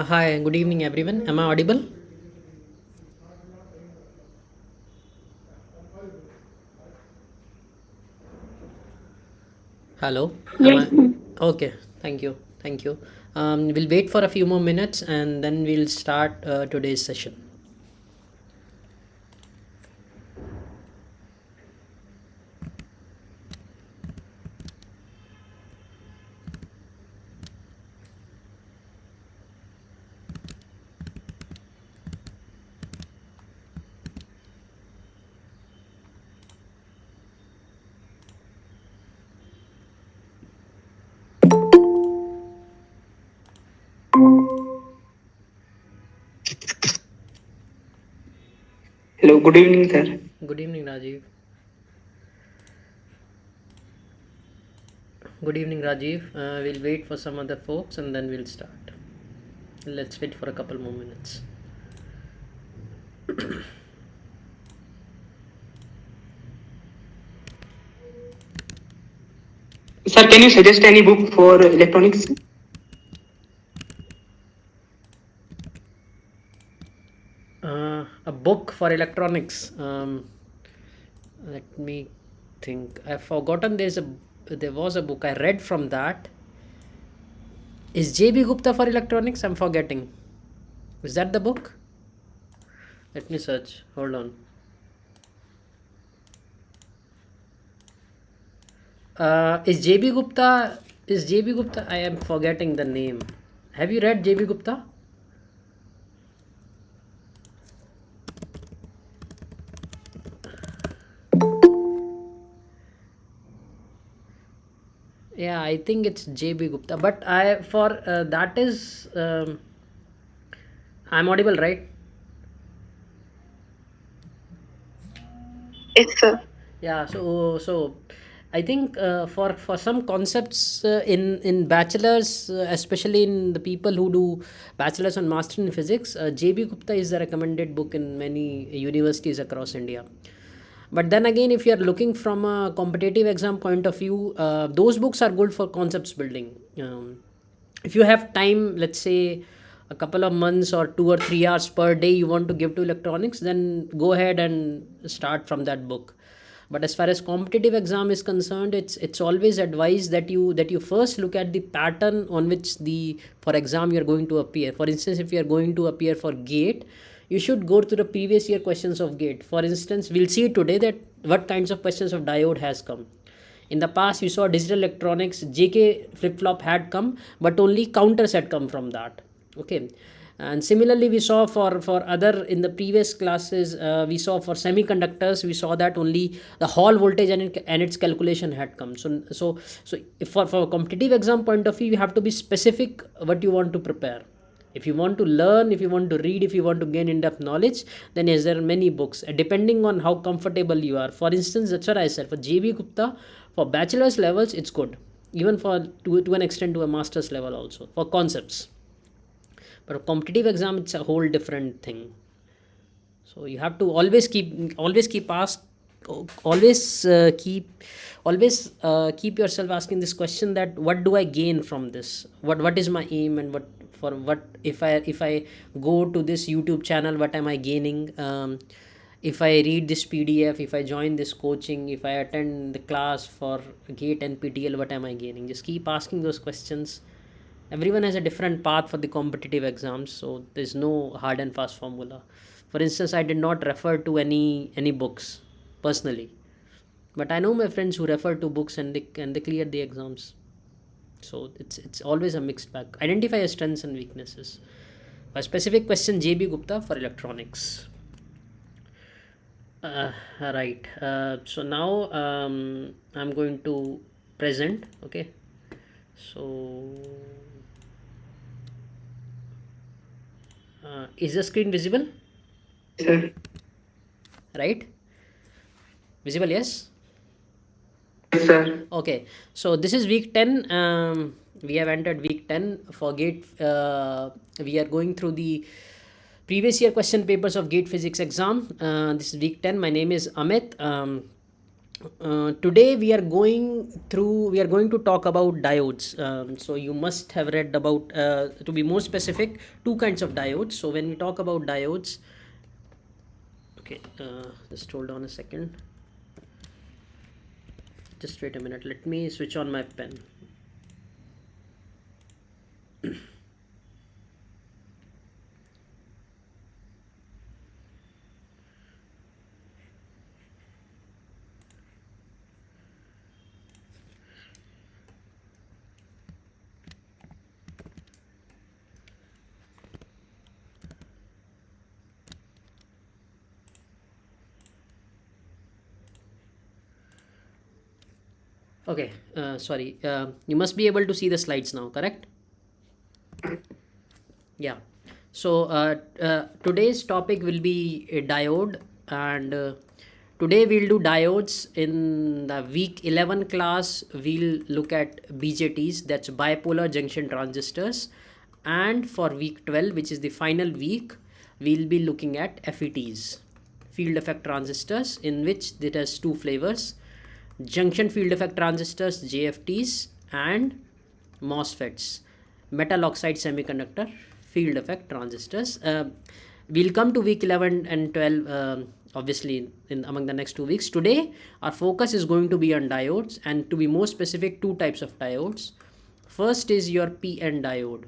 Hi, good evening, everyone. Am I audible? Hello. Am Yes, I? Okay. Thank you. Thank you. We'll wait for a few more minutes and then we'll start today's session. hello, good evening, sir. Good evening, Rajiv. Good evening, Rajiv. We'll wait for some other folks and then we'll start. Let's wait for a couple more minutes. Sir, can you suggest any book for electronics? A book for electronics. Let me think. I've forgotten. There was a book I read from that. Is JB Gupta for electronics? I'm forgetting. Is that the book? Let me search. Hold on. Is JB Gupta? Is JB Gupta? I am forgetting the name. Have you read JB Gupta? Yeah, I think it's JB Gupta. But I for that is I'm audible, right? Yes, sir. Yeah. So I think for some concepts in bachelors, especially in the people who do bachelors and master in physics, JB Gupta is the recommended book in many universities across India. But then again, if you are looking from a competitive exam point of view, those books are good for concepts building. If you have time, let's say a couple of months or 2 or 3 hours per day you want to give to electronics, then go ahead and start from that book. But as far as competitive exam is concerned, it's always advised that you first look at the pattern on which the for exam you're going to appear. For instance, if you're going to appear for gate, you should go to the previous year questions of gate. For instance, we'll see today that what kinds of questions of diode has come. In the past, you saw digital electronics, JK flip flop had come, but only counters had come from that. Okay. And similarly, we saw for other in the previous classes, we saw for semiconductors, we saw that only the hall voltage and its calculation had come. So if for a competitive exam point of view, you have to be specific what you want to prepare. If you want to learn, if you want to read, if you want to gain in-depth knowledge, then yes, there are many books depending on how comfortable you are. For instance, that's what I said for JB Gupta. For bachelor's levels it's good, even for to an extent to a master's level also for concepts. But a competitive exam, it's a whole different thing. So you have to always keep ask always keep yourself asking this question, that what do I gain from this, what is my aim, and what if I go to this YouTube channel, what am I gaining, if I read this PDF, if I join this coaching, if I attend the class for gate and PTL, what am I gaining? Just keep asking those questions. Everyone has a different path for the competitive exams, so there's no hard and fast formula. For instance, I did not refer to any books personally, but I know my friends who refer to books and they cleared the exams. So it's always a mixed bag. Identify your strengths and weaknesses. A specific question, JB Gupta for electronics. Right. So now I'm going to present. Okay. So is the screen visible? Yes, sir. Right? Visible, yes? Yes, sir. Okay. So this is week 10. We have entered week 10 for gate. We are going through the previous year question papers of gate physics exam. This is week 10. My name is Amit. Today we are going to talk about diodes. So you must have read about, to be more specific, two kinds of diodes. So when we talk about diodes, okay, just hold on a second. Just wait a minute. Let me switch on my pen. Okay, sorry. You must be able to see the slides now, correct? Yeah. So today's topic will be a diode, and today we'll do diodes. In the week 11 class, we'll look at BJTs, that's bipolar junction transistors, and for week 12, which is the final week, we'll be looking at FETs, field effect transistors, in which it has two flavors: junction field effect transistors, JFTs, and MOSFETs, metal oxide semiconductor field effect transistors. We'll come to week 11 and 12 obviously in among the next 2 weeks. Today our focus is going to be on diodes, and to be more specific, two types of diodes. First is your PN diode.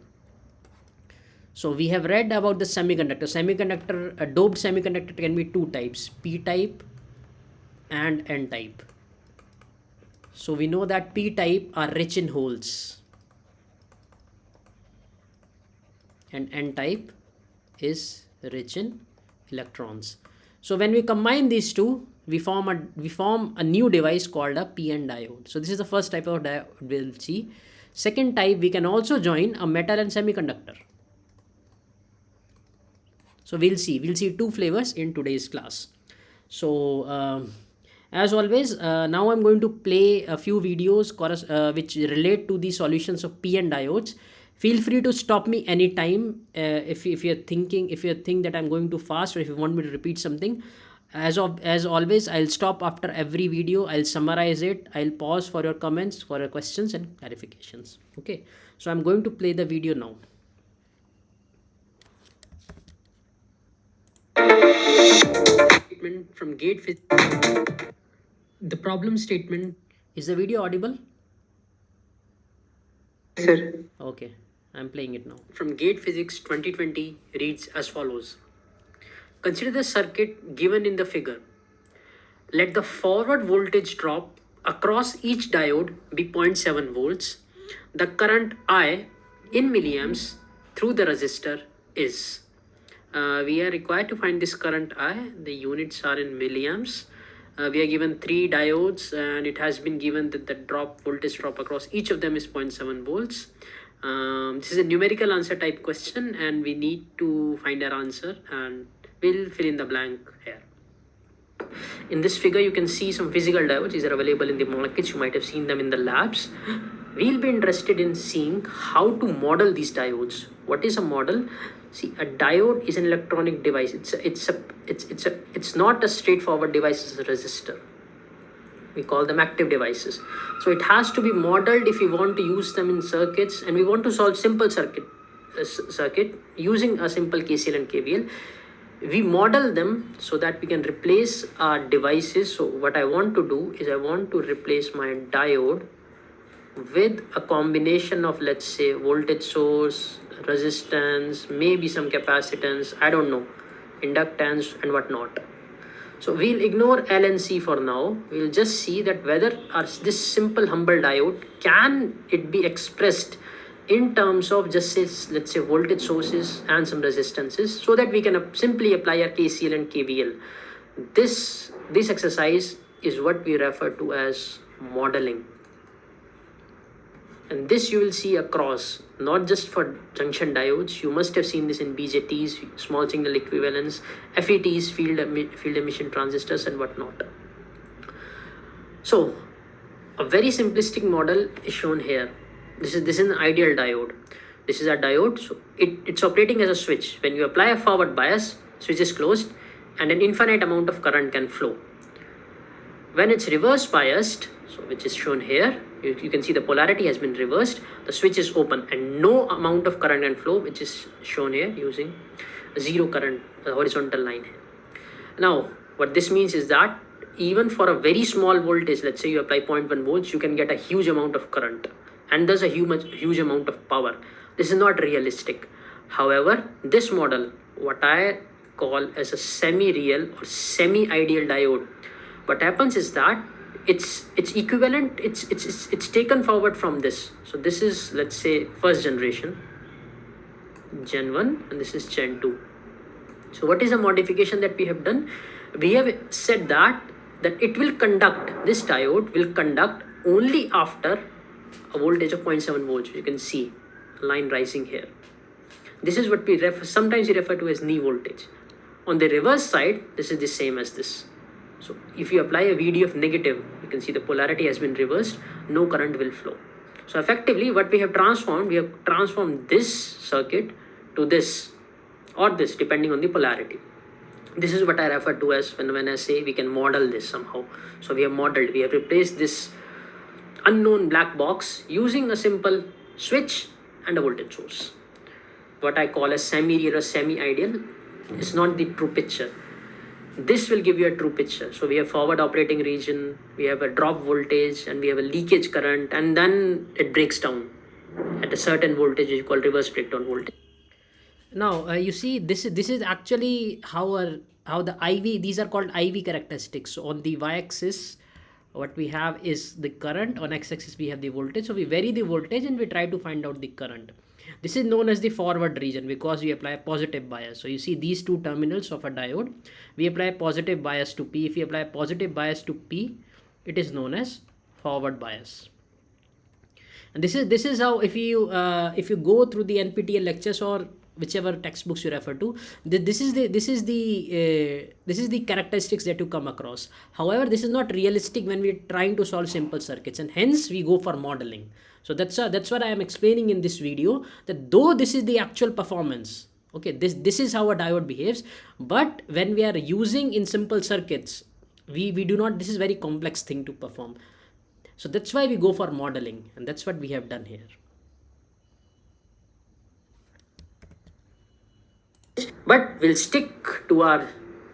So we have read about the semiconductor. A doped semiconductor can be two types: P type and N type. So we know that P type are rich in holes, and N type is rich in electrons. So when we combine these two, we form a new device called a PN diode. So this is the first type of diode we'll see. Second type, we can also join a metal and semiconductor. So we'll see two flavors in today's class. So as always, now I'm going to play a few videos which relate to the solutions of PN diodes. Feel free to stop me anytime if you think that I'm going too fast, or if you want me to repeat something. As always, I'll stop after every video. I'll summarize it. I'll pause for your comments, for your questions and clarifications. Okay, so I'm going to play the video now. Statement from gate physics. The problem statement, is the video audible? Sir. Okay, I'm playing it now. From Gate Physics 2020 reads as follows. Consider the circuit given in the figure. Let the forward voltage drop across each diode be 0.7 volts. The current I in milliamps through the resistor is. We are required to find this current I. The units are in milliamps. We are given 3 diodes, and it has been given that the voltage drop across each of them is 0.7 volts. This is a numerical answer type question, and we need to find our answer, and we'll fill in the blank here. In this figure, you can see some physical diodes. These are available in the markets. You might have seen them in the labs. We'll be interested in seeing how to model these diodes. What is a model? See, a diode is an electronic device. It's not a straightforward device. It's a resistor. We call them active devices. So it has to be modeled if we want to use them in circuits, and we want to solve simple circuit using a simple KCL and KVL. We model them so that we can replace our devices. So what I want to do is I want to replace my diode with a combination of, let's say, voltage source, resistance, maybe some capacitance, I don't know, inductance and whatnot. So we'll ignore L and C for now. We'll just see that whether this simple humble diode, can it be expressed in terms of just say, let's say, voltage sources and some resistances, so that we can simply apply our KCL and KVL. This exercise is what we refer to as modeling. And this you will see across, not just for junction diodes. You must have seen this in BJTs, small signal equivalents, FETs, field emission transistors and whatnot. So a very simplistic model is shown here. This is an ideal diode. This is a diode. So it's operating as a switch. When you apply a forward bias, switch is closed and an infinite amount of current can flow. When it's reverse biased, so which is shown here, you can see the polarity has been reversed, the switch is open and no amount of current and flow, which is shown here using zero current, horizontal line. Now what this means is that even for a very small voltage, let's say you apply 0.1 volts, you can get a huge amount of current and thus a huge amount of power. This is not realistic. However, this model, what I call as a semi-real or semi-ideal diode, what happens is that it's equivalent, it's taken forward from this. So this is, let's say, first generation, gen 1, and this is gen 2. So what is the modification that we have done? We have said that it will conduct, this diode will conduct only after a voltage of 0.7 volts. You can see a line rising here. This is what we sometimes we refer to as knee voltage. On the reverse side, this is the same as this. So if you apply a VDF negative, you can see the polarity has been reversed, no current will flow. So effectively what we have transformed this circuit to this or this, depending on the polarity. This is what I refer to as when I say we can model this somehow. So we have replaced this unknown black box using a simple switch and a voltage source. What I call a semi-real or semi-ideal is not the true picture. This will give you a true picture. So we have forward operating region, we have a drop voltage, and we have a leakage current, and then it breaks down at a certain voltage, which is called reverse breakdown voltage. Now you see this is actually how the IV, these are called IV characteristics. So on the y-axis, what we have is the current, on x-axis we have the voltage. So we vary the voltage and we try to find out the current. This is known as the forward region because we apply a positive bias. So you see these two terminals of a diode, we apply a positive bias to P. If we apply a positive bias to P, it is known as forward bias. And this is how, if you go through the NPTEL lectures or whichever textbooks you refer to, this is the characteristics that you come across. However, this is not realistic when we're trying to solve simple circuits, and hence we go for modeling. So that's what I am explaining in this video, that though this is the actual performance, okay, this is how a diode behaves, but when we are using in simple circuits, we do not, this is very complex thing to perform. So that's why we go for modeling, and that's what we have done here. But we'll stick to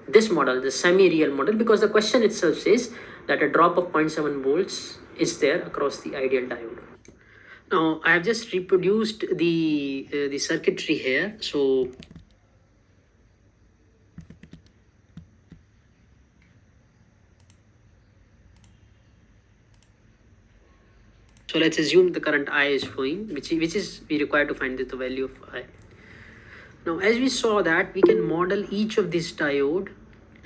this model, the semi-real model, because the question itself says that a drop of 0.7 volts is there across the ideal diode. Now I have just reproduced the circuitry here. So let's assume the current I is flowing, which is we require to find the value of I. Now as we saw that we can model each of these diode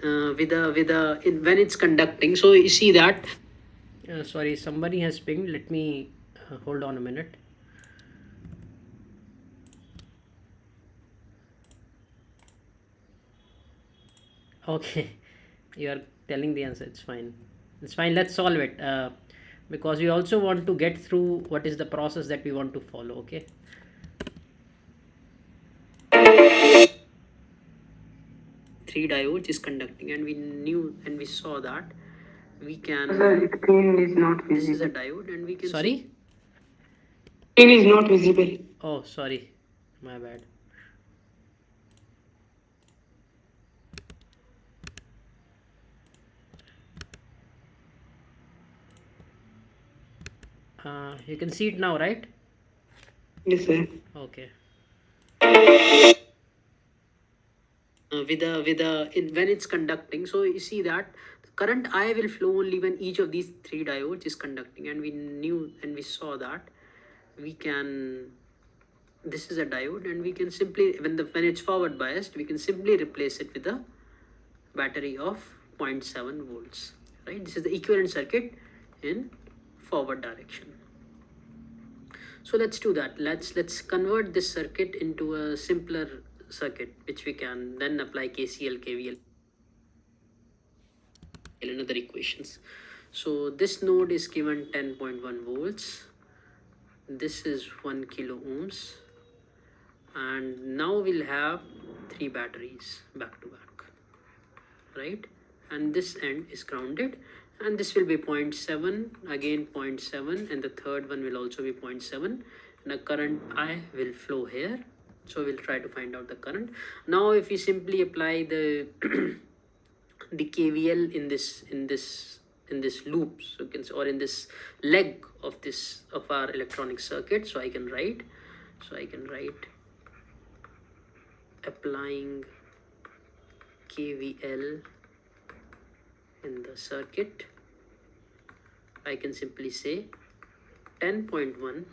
when it's conducting. So you see that sorry, somebody has pinged. Let me hold on a minute. Okay, you are telling the answer. It's fine, let's solve it, because we also want to get through what is the process that we want to follow. Okay, three diodes is conducting, and we saw that we can. Sir, screen is not visible. This is a diode, and we can. Sorry. Screen is not visible. Oh, sorry, my bad. You can see it now, right? Yes, sir. Okay. When it's conducting, so you see that the current I will flow only when each of these three diodes is conducting, and we saw that we can. This is a diode, and we can simply, when it's forward biased, we can simply replace it with a battery of 0.7 volts. Right? This is the equivalent circuit in forward direction. So let's do that. Let's convert this circuit into a simpler circuit, which we can then apply KCL, KVL, and other equations. So this node is given 10.1 volts. This is 1 kilo ohms, and now we'll have three batteries back to back, right? and this end is grounded, and this will be 0.7, again 0.7, and the third one will also be 0.7, and a current I will flow here. So we'll try to find out the current. Now if we simply apply the the KVL in this loop, so you can, or in this leg of this of our electronic circuit, so I can write applying KVL in the circuit. I can simply say 10.1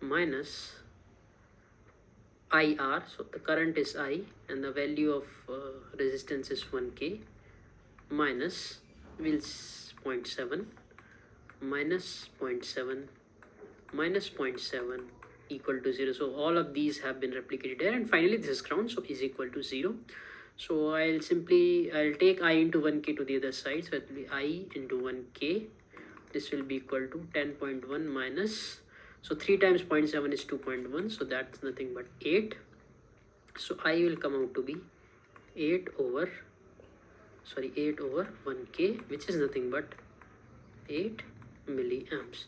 minus IR, so the current is I and the value of resistance is 1K, minus 0.7 minus 0.7 minus 0.7 equal to 0. So all of these have been replicated here, and finally this is ground, so is equal to 0. So I'll take I into 1K to the other side, so it will be I into 1K. This will be equal to 10.1 minus, so 3 times 0.7 is 2.1, so that's nothing but 8. So I will come out to be 8 over 1K, which is nothing but 8 milliamps.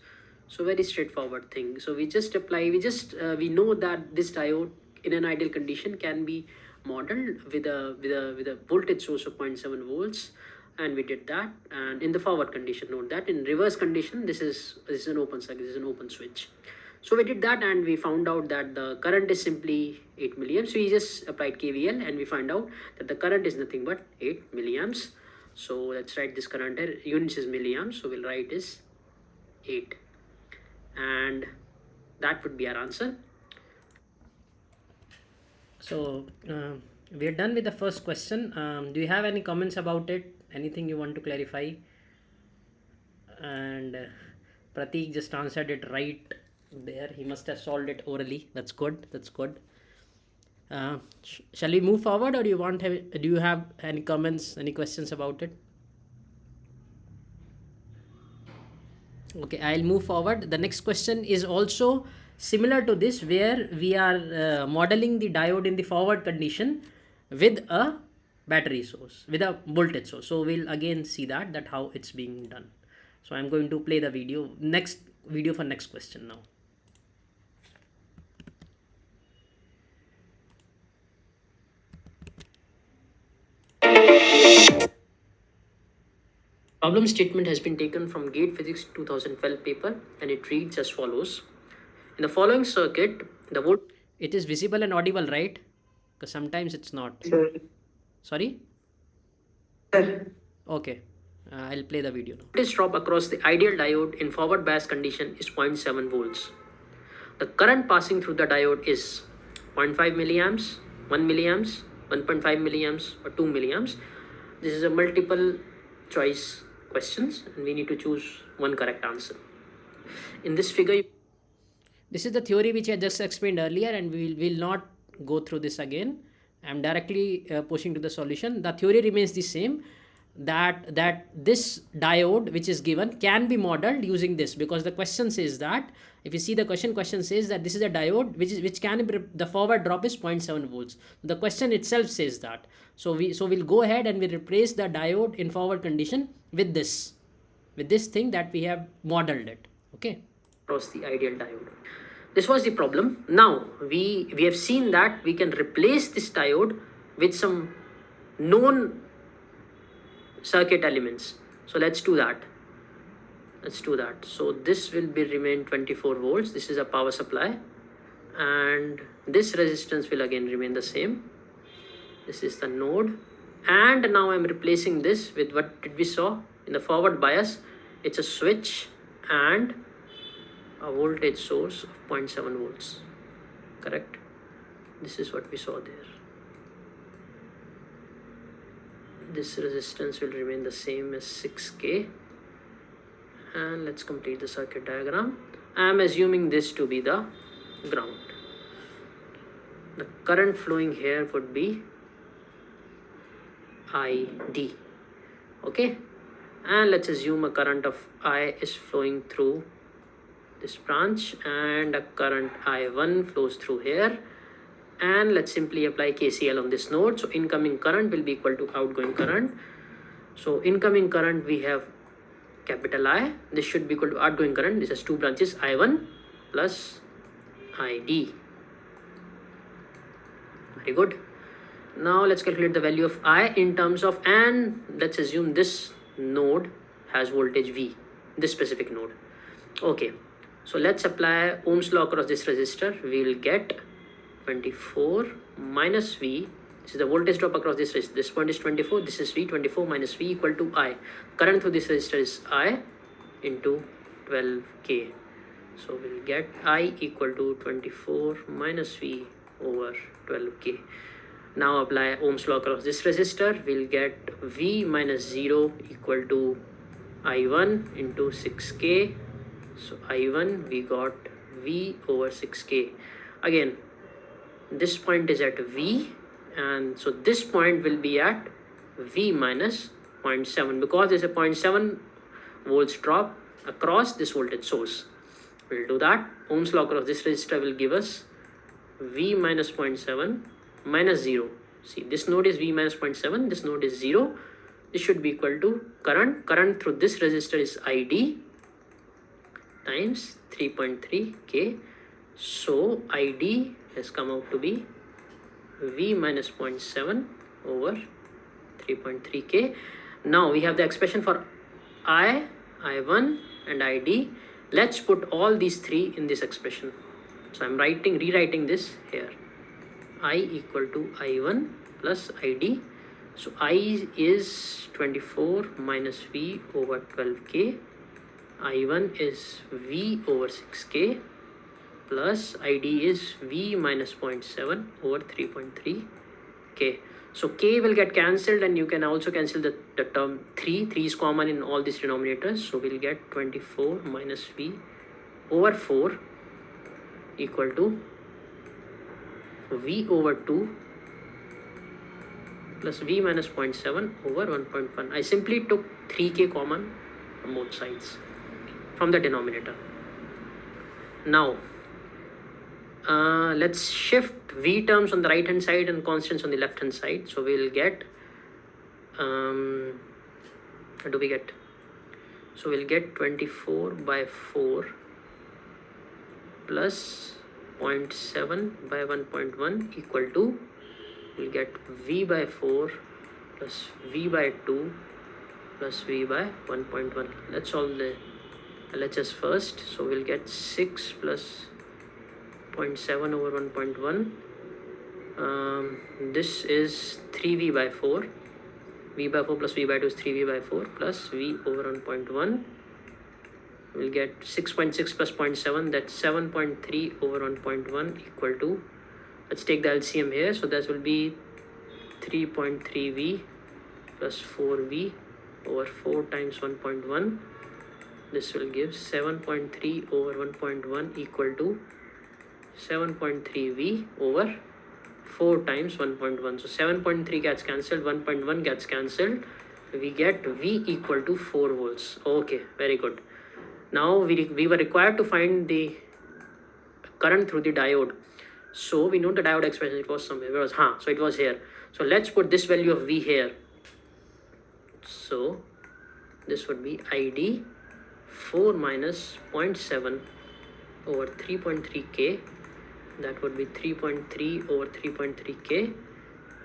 So very straightforward thing. So we just apply, we know that this diode in an ideal condition can be modeled with a voltage source of 0.7 volts, and we did that. And in the forward condition, note that in reverse condition, this is an open circuit, this is an open switch. So we did that, and we found out that the current is simply 8 milliamps. So we just applied KVL, and we find out that the current is nothing but 8 milliamps. So let's write this current here. Units is milliamps, so we'll write is 8, and that would be our answer. So we are done with the first question. Do you have any comments about it? Anything you want to clarify? And Pratik just answered it right there. He must have solved it orally. That's good. Shall we move forward, or do you have any comments, any questions about it? Okay, I'll move forward. The next question is also similar to this, where we are modeling the diode in the forward condition with a battery source, with a voltage source. So we'll again see that how it's being done. So I'm going to play the next video for next question now. Problem statement has been taken from GATE Physics 2012 paper, and it reads as follows. In the following circuit, the volt... It is visible and audible, right? Because sometimes it's not. Sir. Sorry? Sir. Okay. I'll play the video now. Voltage drop across the ideal diode in forward bias condition is 0.7 volts. The current passing through the diode is 0.5 milliamps, 1 milliamps, 1.5 milliamps, or 2 milliamps. This is a multiple choice questions, and we need to choose one correct answer. In this figure, this is the theory which I just explained earlier, and we will not go through this again. I'm directly pushing to the solution. The theory remains the same, that this diode which is given can be modeled using this, because the question says that, if you see the question says that this is a diode which can be, the forward drop is 0.7 volts. The question itself says that. So we'll go ahead and we replace the diode in forward condition with this thing that we have modeled it. Okay, across the ideal diode. This was the problem. Now we have seen that we can replace this diode with some known circuit elements. So let's do that. So this will be remain 24 volts. This is a power supply, and this resistance will again remain the same. This is the node, and now I'm replacing this with what did we saw in the forward bias. It's a switch and a voltage source of 0.7 volts. Correct? This is what we saw there. This resistance will remain the same as 6K, and let's complete the circuit diagram. I am assuming this to be the ground. The current flowing here would be ID. Okay, and let's assume a current of I is flowing through this branch, and a current I1 flows through here, and let's simply apply KCL on this node. So incoming current will be equal to outgoing current. So incoming current we have capital I. This should be equal to outgoing current. This has two branches, I1 plus ID. Very good. Now let's calculate the value of I in terms of, and let's assume this node has voltage V, this specific node. Okay, so let's apply Ohm's law across this resistor. We will get 24 minus V. This is the voltage drop across this resistor. This point is 24, this is V. 24 minus V equal to I. Current through this resistor is I into 12K. So we'll get I equal to 24 minus V over 12K. Now apply Ohm's law across this resistor. We'll get V minus 0 equal to I1 into 6K. So I1 we got V over 6K. Again, this point is at V, and so this point will be at V minus 0.7 because there's a 0.7 volts drop across this voltage source. We'll do that. Ohm's law across this resistor will give us V minus 0.7 minus 0. See, this node is V minus 0.7, this node is 0. This should be equal to current. Current through this resistor is ID times 3.3K. So ID has come out to be V minus 0.7 over 3.3K. Now we have the expression for I, I1 and ID. Let's put all these three in this expression. So I'm rewriting this here. I equal to I1 plus ID. So I is 24 minus V over 12K. I1 is V over 6K plus ID is V minus 0.7 over 3.3K. So K will get cancelled, and you can also cancel the term 3. 3 is common in all these denominators. So we'll get 24 minus V over 4 equal to V over 2 plus V minus 0.7 over 1.1. I simply took 3K common from both sides from the denominator. Now let's shift V terms on the right hand side and constants on the left hand side. So we'll get what do we get? So we'll get 24 by 4 plus 0.7 by 1.1 equal to, we'll get V by 4 plus V by 2 plus V by 1.1. Let's solve the LHS first. So we'll get 6 plus 0.7 over 1.1. This is 3V by 4. V by 4 plus V by 2 is 3V by 4 plus V over 1.1. We'll get 6.6 plus 0.7, that's 7.3 over 1.1 equal to, let's take the LCM here. So that will be 3.3V plus 4V over 4 times 1.1. This will give 7.3 over 1.1 equal to 7.3V over 4 times 1.1. So 7.3 gets cancelled, 1.1 gets cancelled. We get V equal to 4 volts. Okay, very good. Now we were required to find the current through the diode. So we know the diode expression, it was somewhere. So it was here. So let's put this value of V here. So this would be ID 4 minus 0.7 over 3.3K. That would be 3.3 over 3.3K.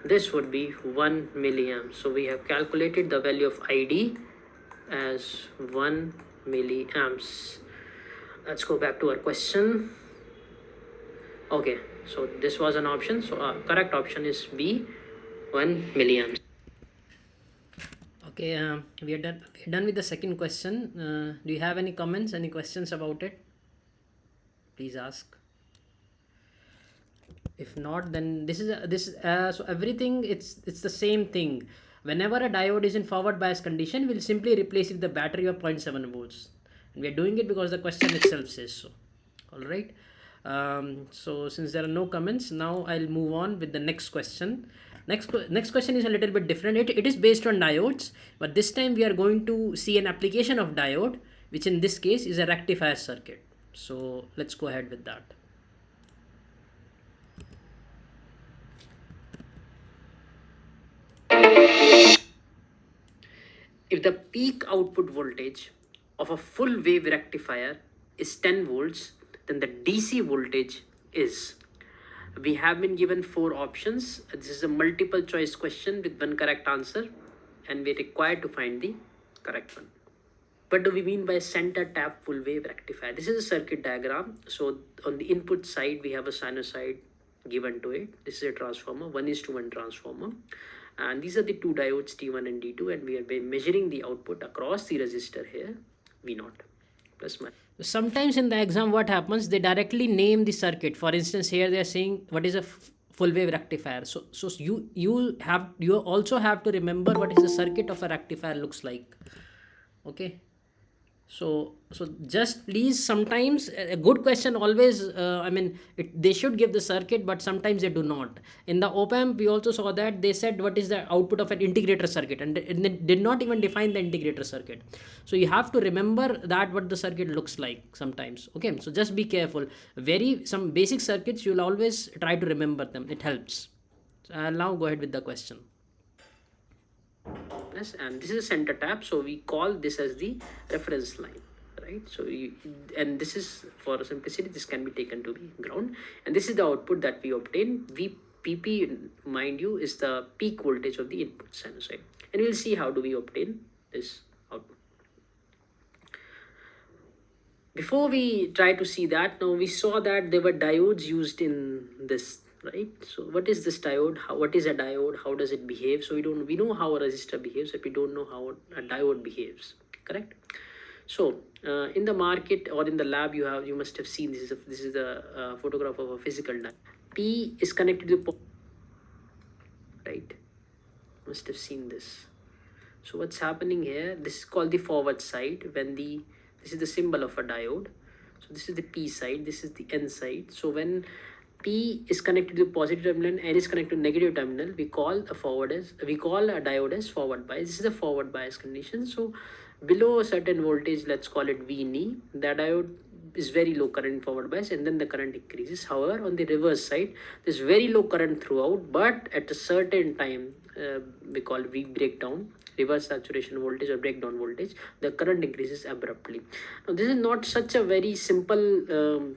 This would be 1 milliamp. So we have calculated the value of ID as 1 milliamps. Let's go back to our question. Okay, so this was an option. So our correct option is B, 1 milliamps. Okay, we are done. We're done with the second question. Do you have any comments, any questions about it? Please ask. If not, then so everything, it's the same thing. Whenever a diode is in forward bias condition, we'll simply replace it with the battery of 0.7 volts, and we are doing it because the question itself says so. All right. So since there are no comments, now I'll move on with the next question. Next question is a little bit different. It is based on diodes, but this time we are going to see an application of diode, which in this case is a rectifier circuit. So let's go ahead with that. if the peak output voltage of a full wave rectifier is 10 volts, then the DC voltage is. We have been given 4 options. This is a multiple choice question with one correct answer, and we're required to find the correct one. What do we mean by center tap full wave rectifier? This is a circuit diagram. So on the input side, we have a sinusoid given to it. This is a transformer, 1:1 transformer. And these are the two diodes T1 and D2, and we are measuring the output across the resistor here, V0 plus minus. Sometimes in the exam, what happens, they directly name the circuit. For instance, here they are saying what is a full wave rectifier. So you also have to remember what is the circuit of a rectifier looks like. Okay. So just please, sometimes a good question always, they should give the circuit, but sometimes they do not. In the op-amp, we also saw that they said what is the output of an integrator circuit, and they did not even define the integrator circuit. So you have to remember that what the circuit looks like sometimes. Okay, so just be careful. Some basic circuits, you'll always try to remember them. It helps. So I'll now go ahead with the question. Yes, and this is a center tap, so we call this as the reference line, right? So and this is, for simplicity, this can be taken to be ground, and this is the output that we obtain. VPP, mind you, is the peak voltage of the input sinusoid, and we'll see how do we obtain this output. Before we try to see that, now we saw that there were diodes used in this, right? So what is this diode? What is a diode? How does it behave? So we know how a resistor behaves, but we don't know how a diode behaves, correct? So in the market or in the lab, you must have seen this is the photograph of a physical diode. P is connected to the, right? Must have seen this. So what's happening here? This is called the forward side. This is the symbol of a diode. So this is the P side. This is the N side. So when P is connected to the positive terminal and N is connected to negative terminal, we call a diode as forward bias. This is a forward bias condition. So below a certain voltage, let's call it VNE, the diode is very low current forward bias, and then the current increases. However, on the reverse side, there's very low current throughout, but at a certain time, we call breakdown, reverse saturation voltage or breakdown voltage, the current increases abruptly. Now this is not such a very simple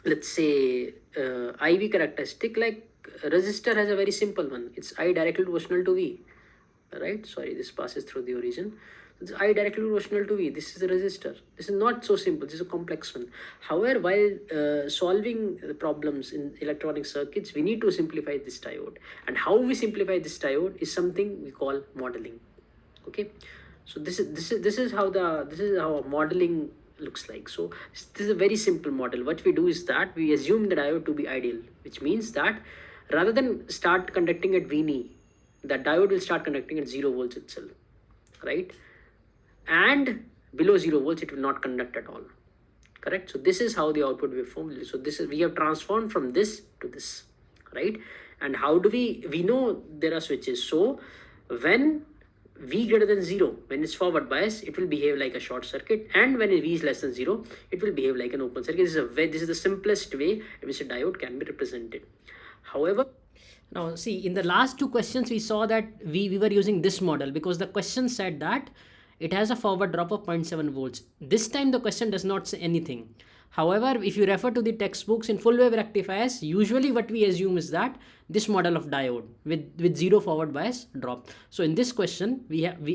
let's say IV characteristic. Like resistor has a very simple one. It's I directly proportional to V, right? Sorry, this passes through the origin. It's I directly proportional to V. This is a resistor. This is not so simple. This is a complex one. However, while solving the problems in electronic circuits, we need to simplify this diode. And how we simplify this diode is something we call modeling. Okay, so this is how a modeling looks like. So this is a very simple model. What we do is that we assume the diode to be ideal, which means that rather than start conducting at VNE, the diode will start conducting at 0 volts itself, right? And below 0 volts, it will not conduct at all, correct? So this is how the output waveform. So we have transformed from this to this, right? And how do we know there are switches? So when V greater than 0, when it's forward bias, it will behave like a short circuit, and when V is less than 0, it will behave like an open circuit. This is the simplest way in which a diode can be represented. However, now see, in the last two questions, we saw that we were using this model because the question said that it has a forward drop of 0.7 volts. This time the question does not say anything. However, if you refer to the textbooks in full wave rectifiers, usually what we assume is that this model of diode with 0 forward bias drop. So in this question,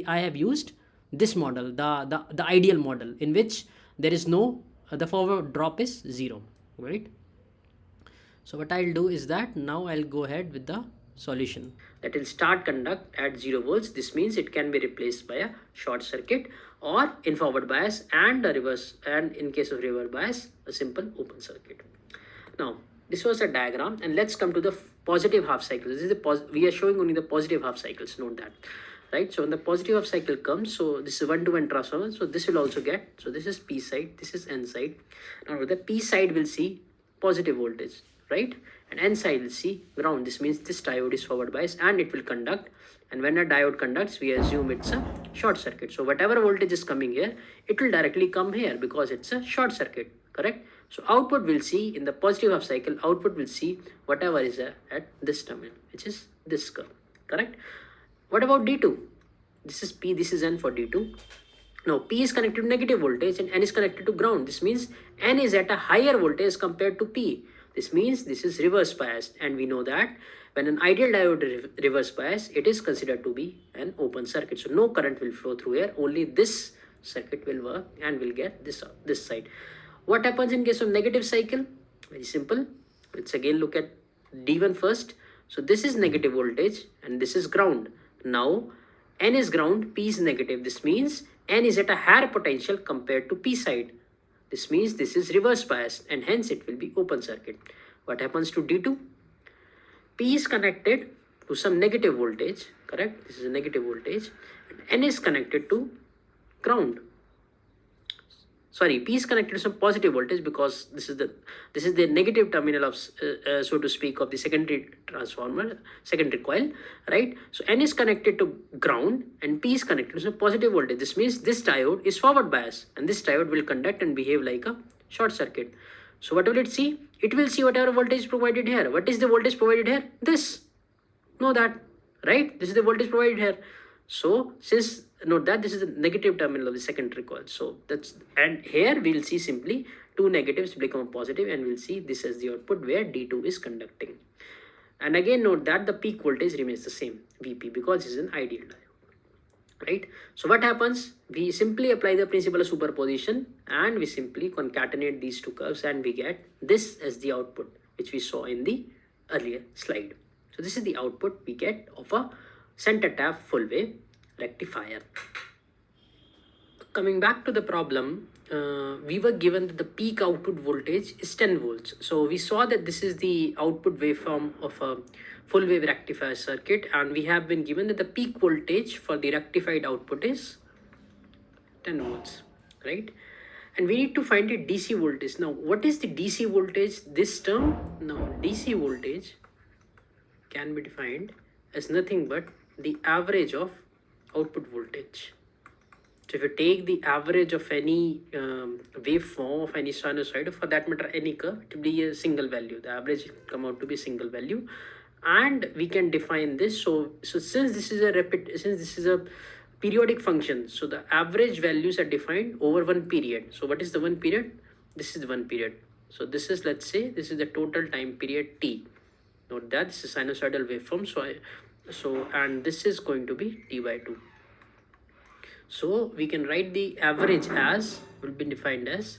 I have used this model, the ideal model, in which there is no, the forward drop is 0, right? So what I'll do is that now I'll go ahead with the solution. That will start conduct at 0 volts. This means it can be replaced by a short circuit, or in forward bias and a reverse, and in case of reverse bias, a simple open circuit. Now this was a diagram, and let's come to the positive half cycle. This is we are showing only the positive half cycles, note that, right? So when the positive half cycle comes, so this is 1-to-1 transformer, so this will also get, so this is P side, this is N side. Now the P side will see positive voltage, right? And N side will see ground. This means this diode is forward bias and it will conduct. And when a diode conducts, we assume it's a short circuit. So whatever voltage is coming here, it will directly come here because it's a short circuit, correct? So output will see, in the positive half cycle, output will see whatever is at this terminal, which is this curve, correct? What about D2? This is P, this is N for D2. Now P is connected to negative voltage and N is connected to ground. This means N is at a higher voltage compared to P. This means this is reverse biased, and we know that when an ideal diode reverse bias, it is considered to be an open circuit. So no current will flow through here. Only this circuit will work and will get this side. What happens in case of negative cycle? Very simple. Let's again look at D1 first. So this is negative voltage and this is ground. Now N is ground, P is negative. This means N is at a higher potential compared to P side. This means this is reverse biased and hence it will be open circuit. What happens to D2? P is connected to some negative voltage, correct? This is a negative voltage. And N is connected to ground. Sorry, P is connected to some positive voltage because this is the negative terminal of so to speak of the secondary transformer, secondary coil, right? So N is connected to ground and P is connected to some positive voltage. This means this diode is forward bias and this diode will conduct and behave like a short circuit. So what will it see? It will see whatever voltage is provided here. What is the voltage provided here? This. Know that, right? This is the voltage provided here. So since note that this is the negative terminal of the secondary coil. So that's, and here we'll see simply two negatives become a positive and we'll see this as the output where D2 is conducting. And again note that the peak voltage remains the same, Vp, because this is an ideal diode, right? So what happens? We simply apply the principle of superposition and we simply concatenate these two curves and we get this as the output, which we saw in the earlier slide. So this is the output we get of a center tap full wave rectifier. Coming back to the problem, we were given that the peak output voltage is 10 volts. So we saw that this is the output waveform of a full wave rectifier circuit, and we have been given that the peak voltage for the rectified output is 10 volts, right? And we need to find the DC voltage. Now, what is the DC voltage? This term, now DC voltage can be defined as nothing but the average of output voltage. So if you take the average of any waveform of any sinusoid, or for that matter any curve, it will be a single value. The average will come out to be single value, and we can define this. So since this is a periodic function, so the average values are defined over one period. So what is the one period? This is the one period. So this is, let's say, this is the total time period T. Note that this is sinusoidal waveform. So and this is going to be T by 2. So we can write the average as, will be defined as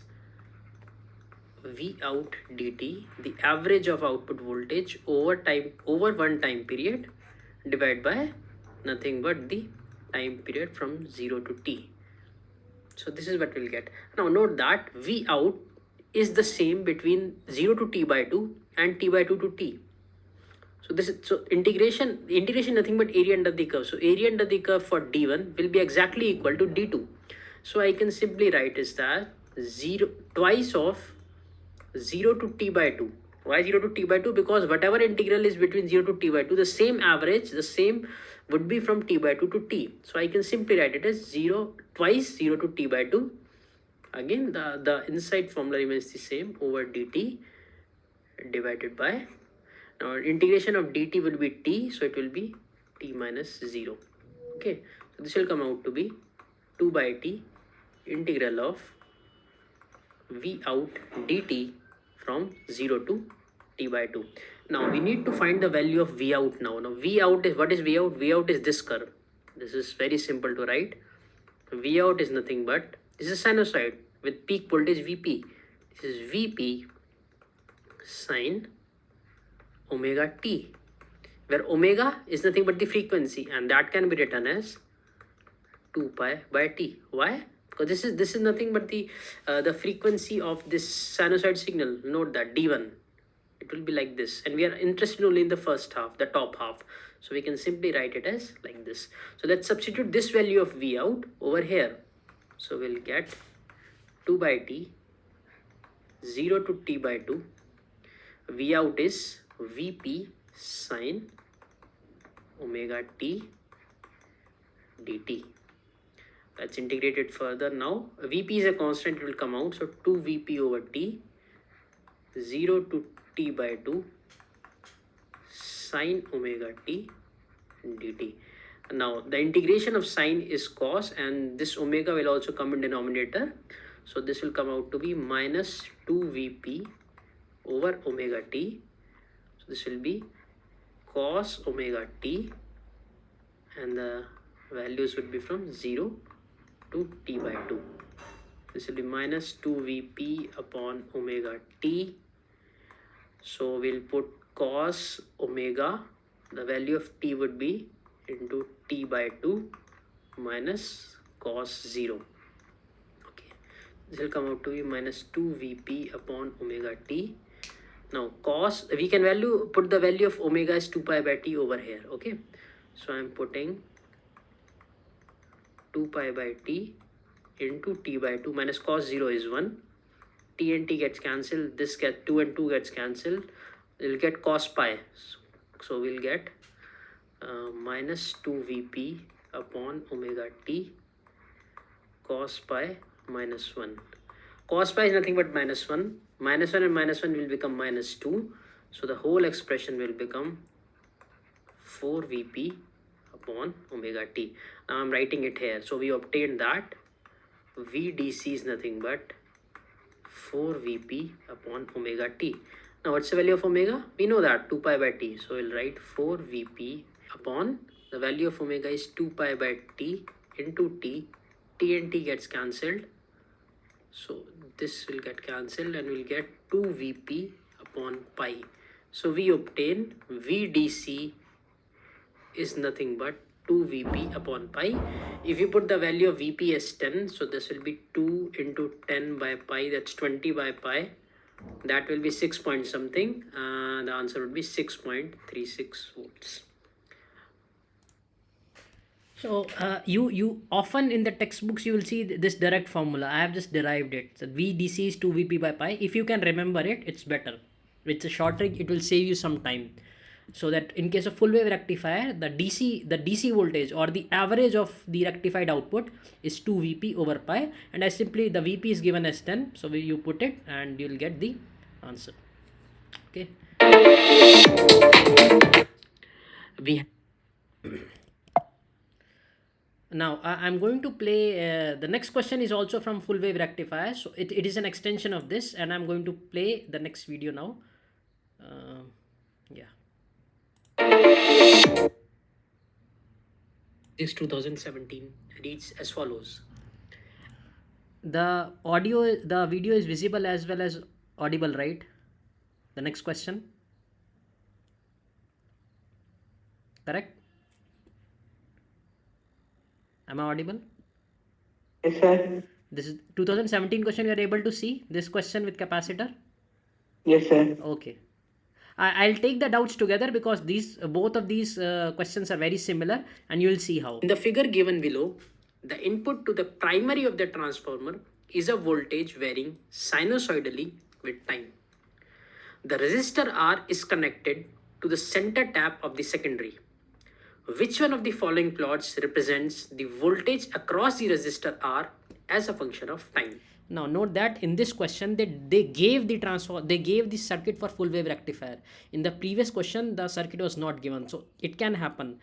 V out dt, the average of output voltage over one time period, divided by nothing but the time period from 0 to t. So this is what we'll get. Now note that V out is the same between 0 to t by 2 and t by 2 to t. So integration nothing but area under the curve. So area under the curve for D1 will be exactly equal to D2. So I can simply write is that twice of 0 to t by 2. Why 0 to t by 2? Because whatever integral is between 0 to t by 2, the same average, the same would be from t by 2 to t. So I can simply write it as twice 0 to t by 2. Again, the inside formula remains the same over dt divided by, now integration of dt will be t, so it will be t minus 0. Okay, so this will come out to be 2 by t integral of V out dt from 0 to t by 2. Now we need to find the value of V out now. Now V out is, what is V out? V out is this curve. This is very simple to write. V out is nothing but, this is sinusoid with peak voltage Vp. This is Vp sine omega t, where omega is nothing but the frequency, and that can be written as 2 pi by t. Why? Because this is nothing but the frequency of this sinusoid signal. Note that D1, it will be like this, and we are interested only in the first half, the top half. So we can simply write it as like this. So let's substitute this value of V out over here. So we'll get 2 by t, 0 to t by 2. V out is Vp sine omega t dt. Let's integrate it further now. Vp is a constant, it will come out. So 2 Vp over t, 0 to t by 2 sine omega t dt. Now the integration of sine is cos, and this omega will also come in denominator. So this will come out to be minus 2 Vp over omega t. So this will be cos omega t, and the values would be from 0 to t by 2. This will be minus 2 Vp upon omega t. So we'll put cos omega, the value of t would be into t by 2 minus cos 0. Okay, this will come out to be minus 2 Vp upon omega t. Now cos, we can put the value of omega as 2 pi by t over here. Okay, so I'm putting 2 pi by t into t by 2 minus cos 0 is 1. T and t gets cancelled. This 2 and 2 gets cancelled. We'll get cos pi. So we'll get minus 2 Vp upon omega t cos pi minus 1. Cos pi is nothing but minus 1. Minus 1 and minus 1 will become minus 2. So the whole expression will become 4 Vp upon omega t. Now I'm writing it here. So we obtained that Vdc is nothing but 4 Vp upon omega t. Now what's the value of omega? We know that 2 pi by t. So we'll write 4 Vp upon, the value of omega is 2 pi by t into t. T and t gets cancelled. So this will get cancelled and we'll get 2 Vp upon pi. So we obtain Vdc is nothing but 2 Vp upon pi. If you put the value of Vp as 10, so this will be 2 into 10 by pi, that's 20 by pi. That will be 6 point something. The answer would be 6.36 volts. So you often in the textbooks you will see this direct formula. I have just derived it. So Vdc is 2 Vp by pi. If you can remember it, it's better. It's a short trick. It will save you some time. So that in case of full wave rectifier, the DC voltage or the average of the rectified output is 2 Vp over pi, and I simply, the Vp is given as 10, so you put it and you'll get the answer. Okay. Now I'm going to play the next question is also from full wave rectifier, so it is an extension of this, and I'm going to play the next video now. Yeah. This 2017 reads as follows. The video is visible as well as audible, right? The next question. Correct? Am I audible? Yes, sir. This is 2017 question. You are able to see this question with capacitor? Yes, sir. Okay. I'll take the doubts together because both of these questions are very similar, and you will see how. In the figure given below, the input to the primary of the transformer is a voltage varying sinusoidally with time. The resistor R is connected to the center tap of the secondary. Which one of the following plots represents the voltage across the resistor R as a function of time? Now note that in this question they gave the circuit for full wave rectifier. In the previous question the circuit was not given, so it can happen.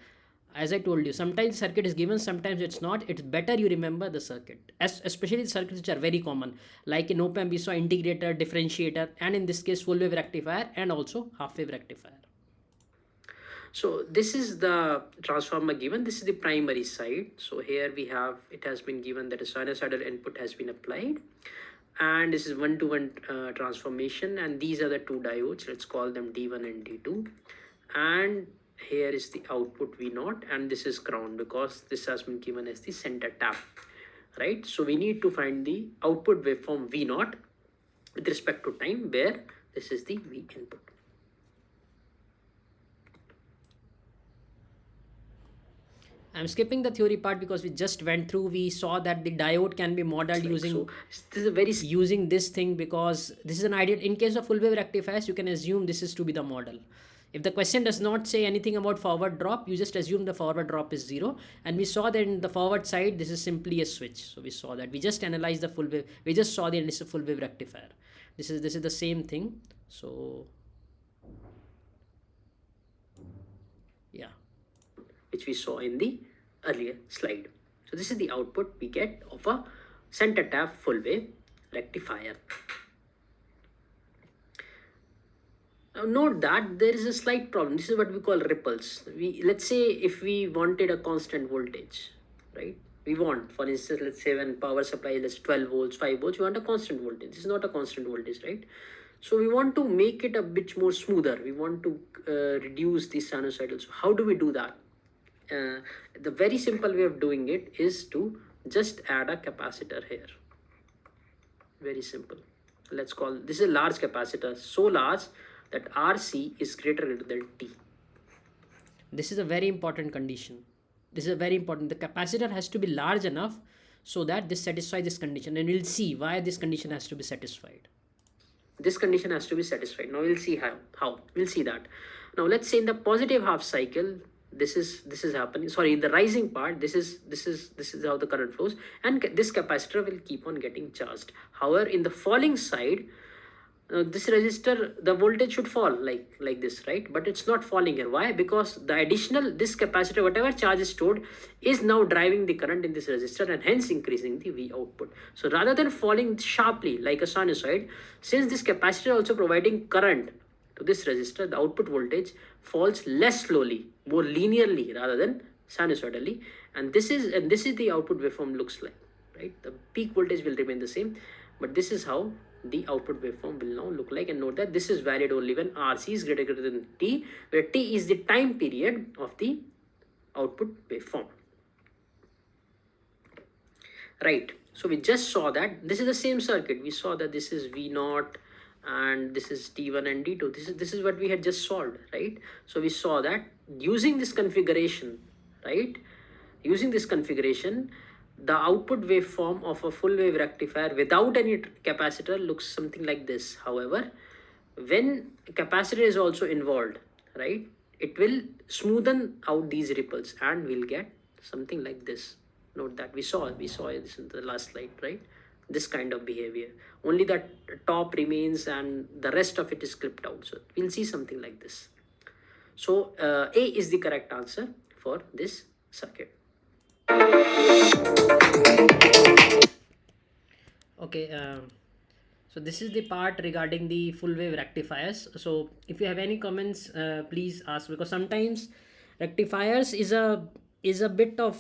As I told you, sometimes circuit is given, sometimes it's not. It's better you remember the circuit, especially the circuits which are very common, like in op amp we saw integrator, differentiator, and in this case full wave rectifier and also half wave rectifier. So this is the transformer given. This is the primary side. So here we have, it has been given that a sinusoidal input has been applied, and this is 1-to-1 transformation, and these are the two diodes. Let's call them D1 and D2, and here is the output V0, and this is ground because this has been given as the center tap, right? So we need to find the output waveform V0 with respect to time, where this is the V input. I'm skipping the theory part because we just went through. We saw that the diode can be modeled using, so this is using this thing, because this is an ideal. In case of full wave rectifiers, you can assume this is to be the model. If the question does not say anything about forward drop, you just assume the forward drop is 0. And we saw that in the forward side, this is simply a switch. So we saw that. We just analyzed the full wave. We just saw the initial full wave rectifier. This is the same thing. So yeah, which we saw in the earlier slide. So this is the output we get of a center tap full wave rectifier. Now note that there is a slight problem. This is what we call ripples. Let's say if we wanted a constant voltage, right? We want, for instance, let's say when power supply is 12 volts, 5 volts, we want a constant voltage. This is not a constant voltage, right? So we want to make it a bit more smoother. We want to reduce the sinusoidal. So how do we do that? The very simple way of doing it is to just add a capacitor here. Very simple. Let's call this is a large capacitor, so large that RC is greater than T. This is a very important condition. This is a very important. The capacitor has to be large enough so that this satisfies this condition, and we'll see why this condition has to be satisfied. This condition has to be satisfied. Now we'll see how. We'll see that. Now let's say in the positive half cycle, this is happening. Sorry, in the rising part, this is how the current flows, and this capacitor will keep on getting charged. However, in the falling side, this resistor, the voltage should fall like this, right? But it's not falling here. Why? Because the additional, this capacitor, whatever charge is stored, is now driving the current in this resistor and hence increasing the V output. So rather than falling sharply like a sinusoid, since this capacitor also providing current to this resistor, the output voltage falls less slowly, more linearly rather than sinusoidally, and this is the output waveform looks like, right? The peak voltage will remain the same, but this is how the output waveform will now look like. And note that this is valid only when RC is greater than T, where T is the time period of the output waveform. Right, so we just saw that this is the same circuit. We saw that this is V0 and this is T1 and D2. This is what we had just solved, right? So we saw that using this configuration, right? Using this configuration, the output waveform of a full wave rectifier without any capacitor looks something like this. However, when capacitor is also involved, right, it will smoothen out these ripples and we'll get something like this. Note that we saw this in the last slide, right? This kind of behavior. Only that top remains and the rest of it is clipped out. So we'll see something like this. So A is the correct answer for this circuit. Okay, so this is the part regarding the full wave rectifiers. So if you have any comments, please ask, because sometimes rectifiers is a bit of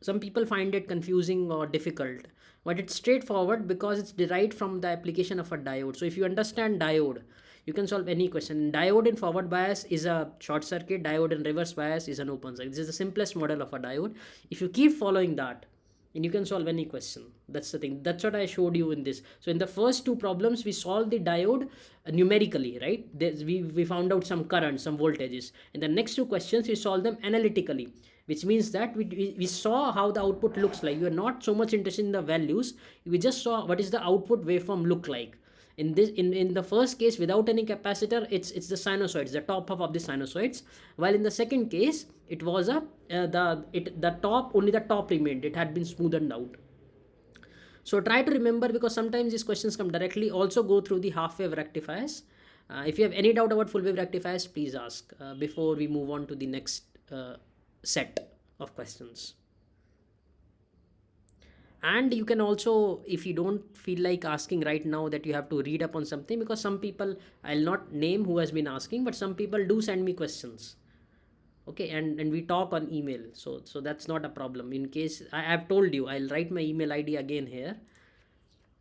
some people find it confusing or difficult, but it's straightforward because it's derived from the application of a diode. So if you understand diode, you can solve any question. Diode in forward bias is a short circuit, diode in reverse bias is an open circuit. This is the simplest model of a diode. If you keep following that, and you can solve any question. That's the thing. That's what I showed you in this. So in the first two problems, we solved the diode numerically, right? We found out some current, some voltages. In the next two questions, we solved them analytically, which means that we saw how the output looks like. We are not so much interested in the values. We just saw what is the output waveform look like. In the first case, without any capacitor, it's the sinusoids, the top half of the sinusoids, while in the second case it was the top, only the top remained. It had been smoothened out. So try to remember, because sometimes these questions come directly. Also go through the half wave rectifiers. If you have any doubt about full wave rectifiers, please ask before we move on to the next set of questions. And you can also, if you don't feel like asking right now, that you have to read up on something, because some people, I'll not name who has been asking, but some people do send me questions, okay, and we talk on email, so that's not a problem. In case I've told you, I'll write my email ID again here.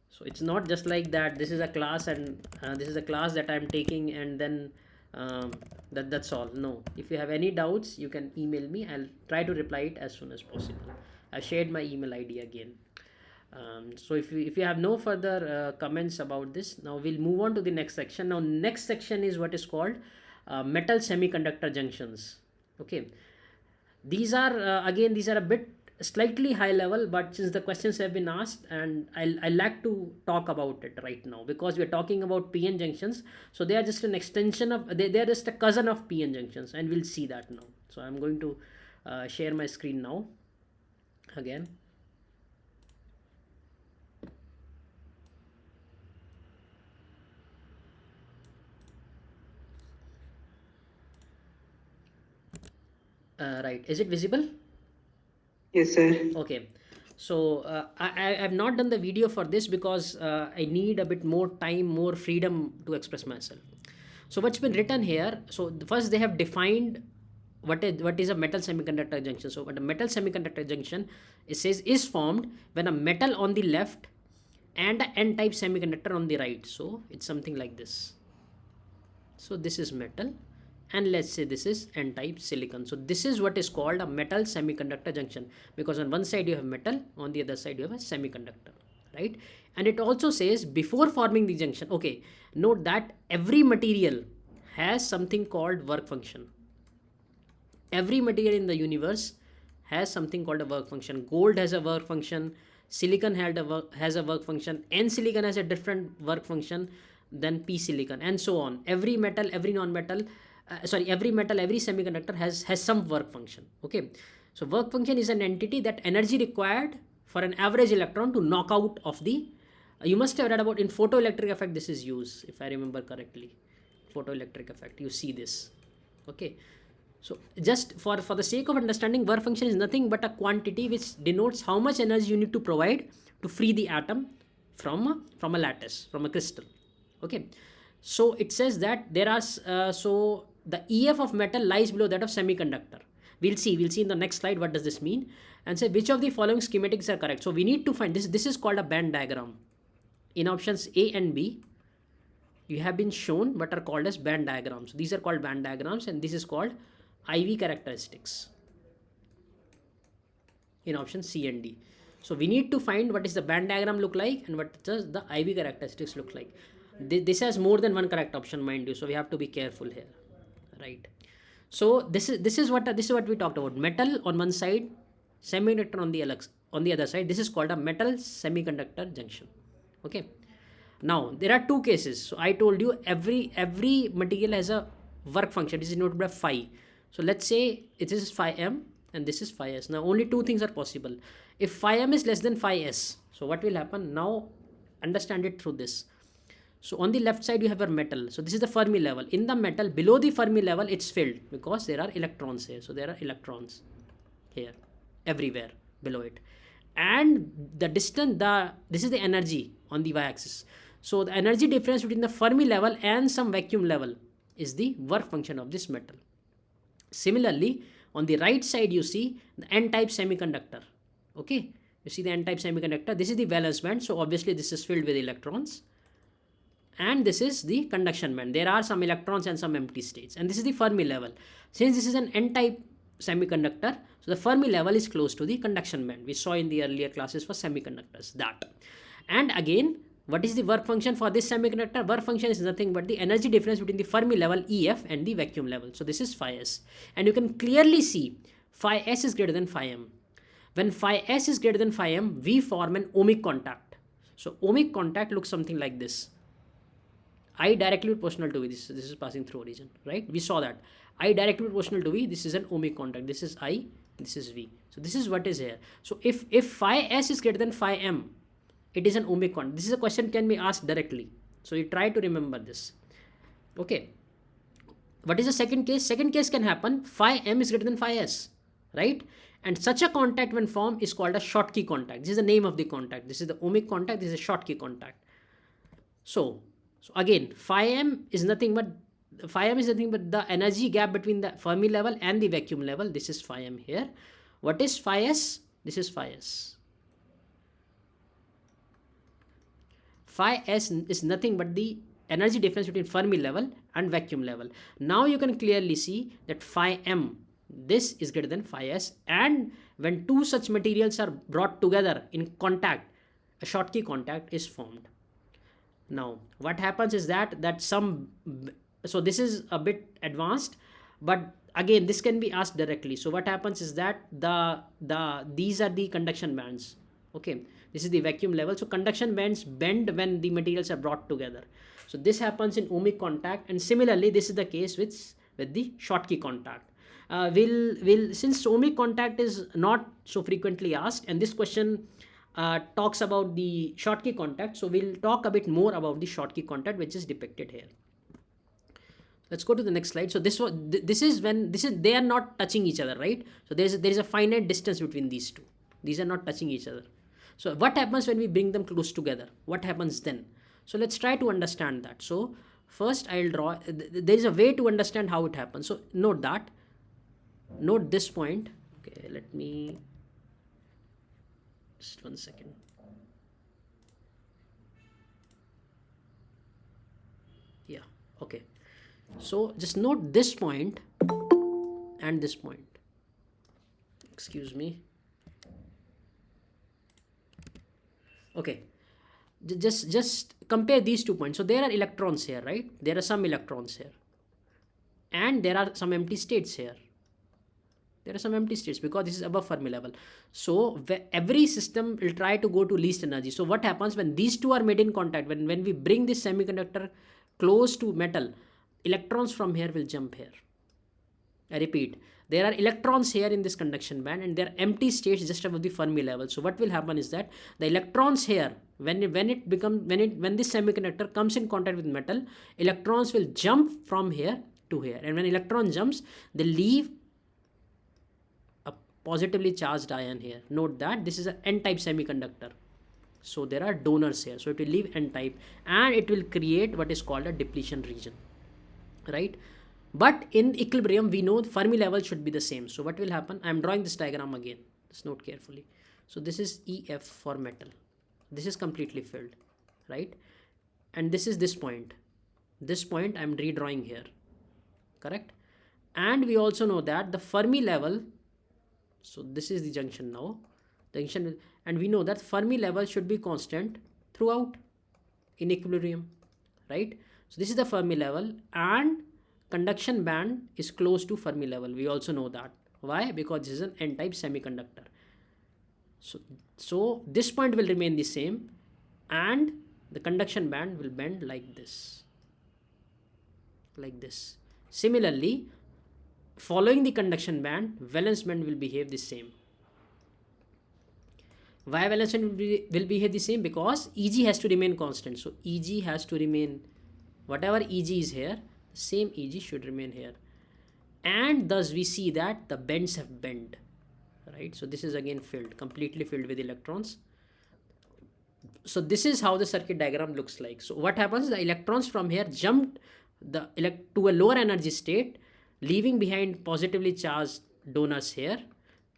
So it's not just like that this is a class and this is a class that I'm taking and then that's all. No, if you have any doubts, you can email me. I'll try to reply it as soon as possible. I shared my email ID again. So if you have no further comments about this, now we'll move on to the next section. Now next section is what is called metal semiconductor junctions. Okay, these are again, these are a bit slightly high level, but since the questions have been asked, and I like to talk about it right now, because we are talking about PN junctions. So they are just an extension of, they are just a cousin of PN junctions, and we'll see that now. So I'm going to share my screen now again. Right, is it visible? Yes, sir. Okay. So I have not done the video for this because I need a bit more time, more freedom to express myself. So what's been written here? So first they have defined what is a metal semiconductor junction. So what a metal semiconductor junction, it says, is formed when a metal on the left and a n-type semiconductor on the right. So it's something like this. So this is metal, and let's say this is n-type silicon. So this is what is called a metal semiconductor junction, because on one side you have metal, on the other side you have a semiconductor, right? And it also says before forming the junction, okay, note that every material has something called work function. Every material in the universe has something called a work function. Gold has a work function, silicon has a work function, n silicon has a different work function than p silicon, and so on. Every metal, every non-metal, every metal, every semiconductor has some work function. Okay, so work function is an entity that energy required for an average electron to knock out of the you must have read about in photoelectric effect. This is used, if I remember correctly. Photoelectric effect, you see this. Okay, so just for the sake of understanding, work function is nothing but a quantity which denotes how much energy you need to provide to free the atom from a lattice, from a crystal. Okay, so it says that there are so the EF of metal lies below that of semiconductor. We'll see in the next slide what does this mean, and say which of the following schematics are correct. So we need to find this is called a band diagram. In options A and B, you have been shown what are called as band diagrams. These are called band diagrams, and this is called IV characteristics in option C and D. So we need to find what is the band diagram look like and what does the IV characteristics look like. This has more than one correct option, mind you, so we have to be careful here, right? So this is what we talked about. Metal on one side, semiconductor on the other side. This is called a metal semiconductor junction. Okay. Now there are two cases. So I told you every material has a work function. This is denoted by phi. So let's say it is phi m and this is phi s. Now only two things are possible. If phi m is less than phi s, so what will happen? Now understand it through this. So on the left side you have a metal. So this is the Fermi level. In the metal, below the Fermi level, it's filled because there are electrons here. So there are electrons here, everywhere below it. And the distance, this is the energy on the y-axis. So the energy difference between the Fermi level and some vacuum level is the work function of this metal. Similarly, on the right side you see the n-type semiconductor. Okay, you see the n-type semiconductor. This is the valence band. So obviously this is filled with electrons. And this is the conduction band. There are some electrons and some empty states. And this is the Fermi level. Since this is an n-type semiconductor, so the Fermi level is close to the conduction band. We saw in the earlier classes for semiconductors that. And again, what is the work function for this semiconductor? Work function is nothing but the energy difference between the Fermi level EF and the vacuum level. So this is phi s. And you can clearly see phi s is greater than phi m. When phi s is greater than phi m, we form an ohmic contact. So ohmic contact looks something like this. I directly proportional to V. This is passing through origin, right? We saw that. I directly proportional to V. This is an ohmic contact. This is I. This is V. So this is what is here. So if phi s is greater than phi m, it is an ohmic contact. This is a question can be asked directly. So you try to remember this. Okay. What is the second case? Second case can happen. Phi m is greater than phi s, right? And such a contact when formed is called a Schottky contact. This is the name of the contact. This is the ohmic contact. This is a Schottky contact. So again, phi m is nothing but the energy gap between the Fermi level and the vacuum level. This is phi m here. What is phi s? This is phi s. Phi s is nothing but the energy difference between Fermi level and vacuum level. Now you can clearly see that phi m, this is greater than phi s, and when two such materials are brought together in contact, a Schottky contact is formed. Now what happens is that so this is a bit advanced, but again this can be asked directly. So what happens is that these are the conduction bands. Okay, this is the vacuum level. So conduction bands bend when the materials are brought together. So this happens in ohmic contact, and similarly this is the case with the Schottky contact. Since ohmic contact is not so frequently asked, and this question talks about the Schottky contact, so we'll talk a bit more about the Schottky contact which is depicted here. Let's go to the next slide. So this is they are not touching each other, right? So there is a finite distance between these two. These are not touching each other. So what happens when we bring them close together? What happens then? So let's try to understand that. So first I'll draw, there is a way to understand how it happens. So note this point. Okay, let me, just 1 second. Yeah, okay. So just note this point and this point. Excuse me. Okay. Just compare these 2 points. So there are electrons here, right? There are some electrons here. And there are some empty states here. There are some empty states because this is above Fermi level. So every system will try to go to least energy. So what happens when these two are made in contact, when we bring this semiconductor close to metal, electrons from here will jump here. I repeat, there are electrons here in this conduction band and there are empty states just above the Fermi level. So what will happen is that the electrons here, when this semiconductor comes in contact with metal, electrons will jump from here to here. And when electron jumps, they leave a positively charged ion here. Note that this is an n-type semiconductor. So there are donors here. So it will leave n-type and it will create what is called a depletion region, right? But in equilibrium, we know the Fermi level should be the same. So what will happen? I am drawing this diagram again. Just note carefully. So this is EF for metal. This is completely filled, right? And this is this point. This point I am redrawing here, correct? And we also know that the Fermi level, so this is the junction now. The junction, and we know that Fermi level should be constant throughout in equilibrium, right? So this is the Fermi level and conduction band is close to Fermi level. We also know that. Why? Because this is an n-type semiconductor. So this point will remain the same and the conduction band will bend like this. Like this. Similarly, following the conduction band, valence band will behave the same. Why valence band will behave the same? Because Eg has to remain constant. So Eg has to remain, whatever Eg is here, same Eg should remain here, and thus we see that the bends have bent, right? So this is again filled, completely filled with electrons. So this is how the circuit diagram looks like. So what happens? The electrons from here jumped to a lower energy state, leaving behind positively charged donors here,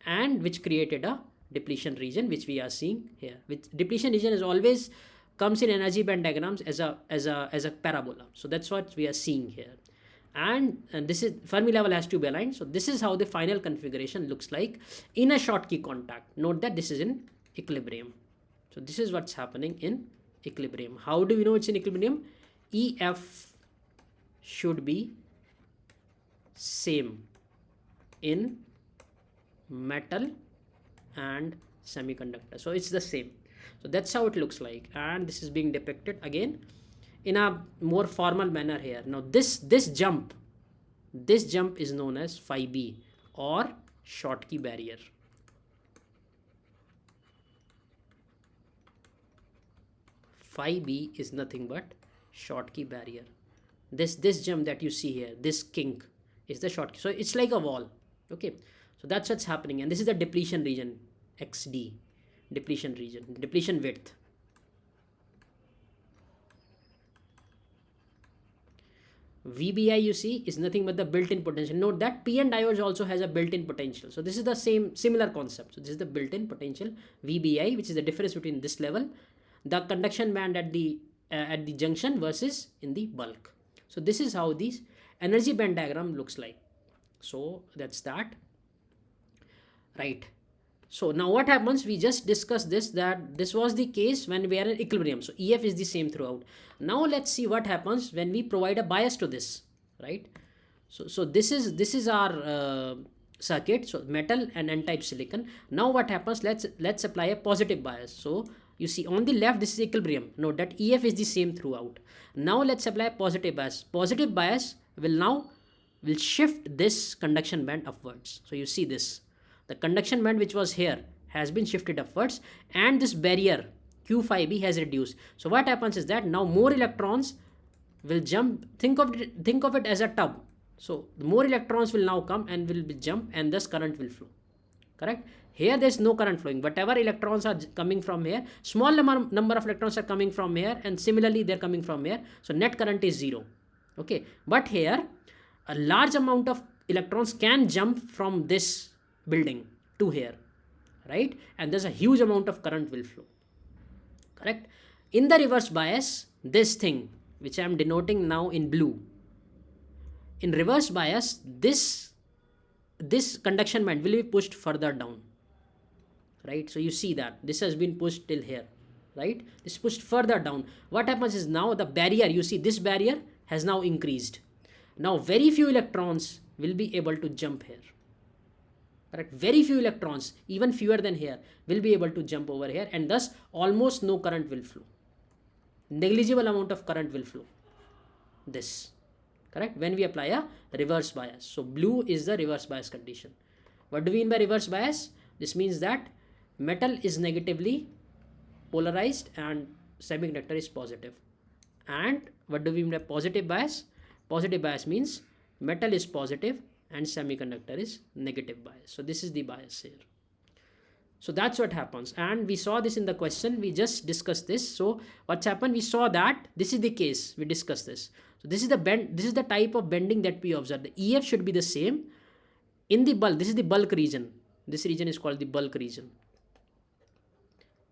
and which created a depletion region, which we are seeing here. Which depletion region is always comes in energy band diagrams as a parabola. So that's what we are seeing here. And this is Fermi level has to be aligned. So this is how the final configuration looks like in a Schottky contact. Note that this is in equilibrium. So this is what's happening in equilibrium. How do we know it's in equilibrium? EF should be same in metal and semiconductor. So it's the same. So that's how it looks like, and this is being depicted again in a more formal manner here. Now this jump is known as phi b or Schottky barrier. Phi b is nothing but Schottky barrier. This jump that you see here, this kink is the Schottky. So it's like a wall. Okay, so that's what's happening, and this is the depletion region, XD. Depletion region, depletion width. VBI you see is nothing but the built-in potential. Note that PN diodes also has a built-in potential. So this is the similar concept. So this is the built-in potential VBI, which is the difference between this level, the conduction band at the junction versus in the bulk. So this is how this energy band diagram looks like. So that's that, right? So now what happens? We just discussed this, that this was the case when we are in equilibrium. So EF is the same throughout. Now let's see what happens when we provide a bias to this, right? So this is our circuit. So metal and n-type silicon. Now what happens? Let's apply a positive bias. So you see on the left this is equilibrium. Note that EF is the same throughout. Now let's apply positive bias. Positive bias will shift this conduction band upwards. So you see this. The conduction band which was here has been shifted upwards, and this barrier Q phi b has reduced. So what happens is that now more electrons will jump. Think of it as a tub. So the more electrons will now come and will be jump, and thus current will flow. Correct? Here there is no current flowing. Whatever electrons are coming from here, small number of electrons are coming from here, and similarly they're coming from here. So net current is 0. Okay, but here a large amount of electrons can jump from this building to here, right? And there's a huge amount of current will flow. Correct? In the reverse bias, this thing which I am denoting now in blue, in reverse bias, this conduction band will be pushed further down, right? So you see that this has been pushed till here, right? This pushed further down. What happens is now the barrier, you see this barrier has now increased. Now very few electrons will be able to jump here. Correct? Very few electrons, even fewer than here, will be able to jump over here, and thus almost no current will flow. Negligible amount of current will flow. This. Correct? When we apply a reverse bias. So blue is the reverse bias condition. What do we mean by reverse bias? This means that metal is negatively polarized and semiconductor is positive. And what do we mean by positive bias? Positive bias means metal is positive and semiconductor is negative bias. So this is the bias here. So that's what happens, and we saw this in the question. We just discussed this. So what's happened? We saw that this is the case. We discussed this. So this is the bend. This is the type of bending that we observe. The EF should be the same in the bulk. This is the bulk region. This region is called the bulk region.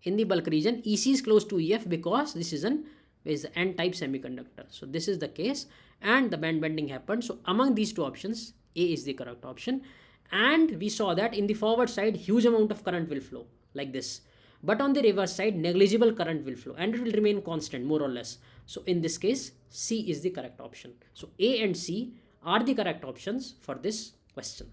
In the bulk region, EC is close to EF because this is an N-type semiconductor. So this is the case, and the band bending happened. So among these two options, A is the correct option. And we saw that in the forward side, huge amount of current will flow like this. But on the reverse side, negligible current will flow and it will remain constant more or less. So in this case, C is the correct option. So A and C are the correct options for this question.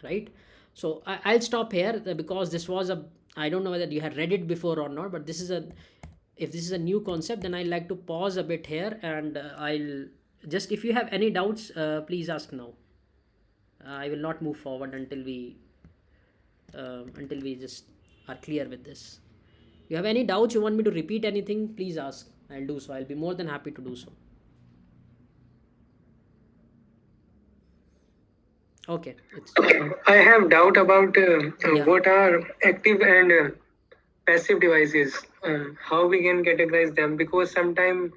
Right? So I'll stop here because this was I don't know whether you had read it before or not, but if this is a new concept, then I'd like to pause a bit here, and I'll just, if you have any doubts, please ask now. I will not move forward until we just are clear with this. If you have any doubts, you want me to repeat anything, please ask. I'll do so. I'll be more than happy to do so. Okay. I have doubt about what are active and passive devices. How we can categorize them, because sometimes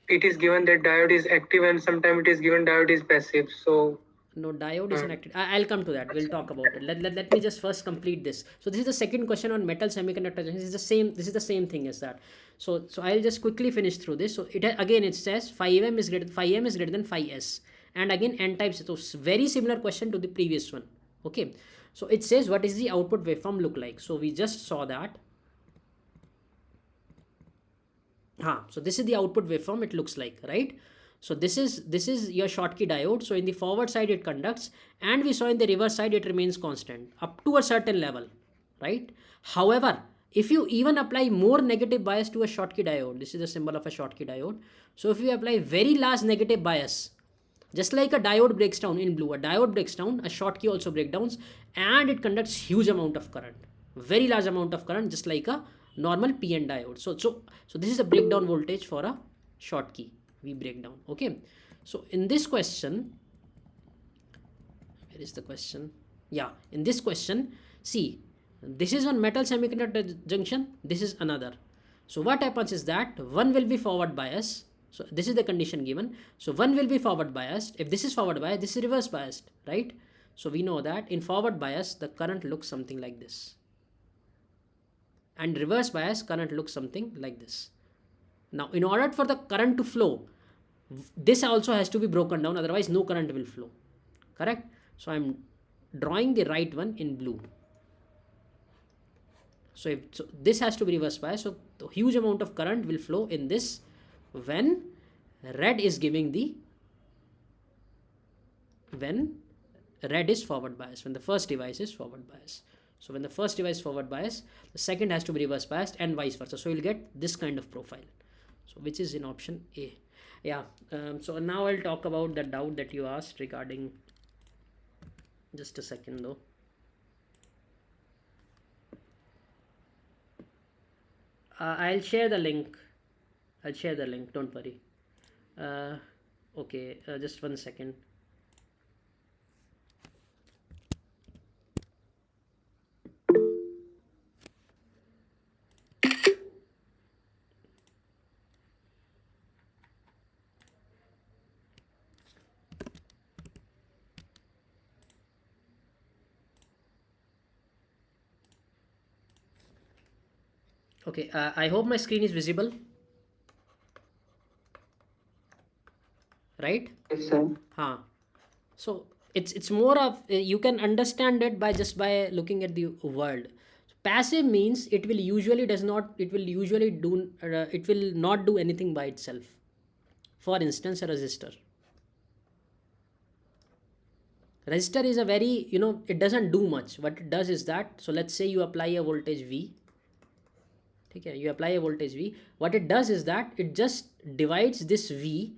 it is given that diode is active and sometimes it is given diode is passive. So no, diode is an active. I'll come to that. We'll talk about it. Let me just first complete this. So this is the second question on metal semiconductor. This is the same thing as that. So I'll just quickly finish through this. So it says 5m is greater than 5s, and again n types. So very similar question to the previous one. Okay. So it says what is the output waveform look like. So we just saw that. So this is the output waveform it looks like, right? So this is your Schottky diode. So in the forward side it conducts, and we saw in the reverse side it remains constant up to a certain level, right? However, if you even apply more negative bias to a Schottky diode, this is the symbol of a Schottky diode. So if you apply very large negative bias, just like a diode breaks down in blue, a diode breaks down, a Schottky also breaks down, and it conducts huge amount of current, very large amount of current, just like a normal PN diode. So this is a breakdown voltage for a Schottky. We break down. Okay. So in this question, where is the question? Yeah, in this question, see, this is one metal semiconductor junction. This is another. So what happens is that one will be forward biased. So this is the condition given. So one will be forward biased. If this is forward biased, this is reverse biased, right? So we know that in forward bias, the current looks something like this. And reverse bias, current looks something like this. Now, in order for the current to flow, this also has to be broken down, otherwise no current will flow. Correct? So I'm drawing the right one in blue. So this has to be reverse bias. So the huge amount of current will flow in this when red is forward bias, when the first device is forward bias. So when the first device is forward bias, the second has to be reverse biased, and vice versa. So you'll get this kind of profile. So which is in option A. Yeah. So now I'll talk about the doubt that you asked regarding. Just a second though. I'll share the link. Don't worry. uh, okay, just 1 second. Okay, I hope my screen is visible, right? Yes, sir. Huh. So it's more of you can understand it by just by looking at the word. Passive means it will usually do it will not do anything by itself. For instance, a resistor. Resistor is a very, it doesn't do much. What it does is that, so let's say you apply a voltage V. Okay, you apply a voltage V. What it does is that it just divides this V.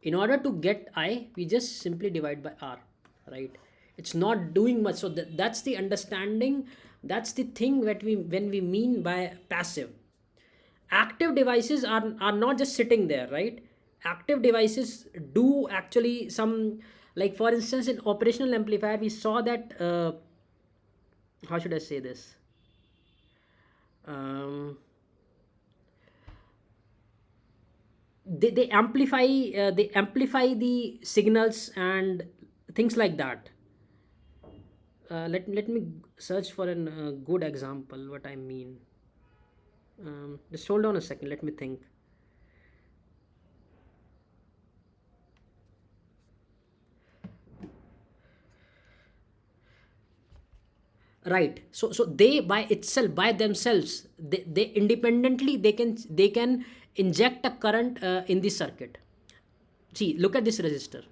In order to get I, we just simply divide by R, right? It's not doing much. So that's the understanding. That's the thing that when we mean by passive. Active devices are not just sitting there, right? Active devices do actually some, like for instance in operational amplifier we saw that how should I say this, um, they amplify the signals and things like that. Let me search for a good example what I mean. Just hold on a second, let me think. Right, so they by itself, by themselves, they independently they can inject a current in the circuit. See, look at this resistor.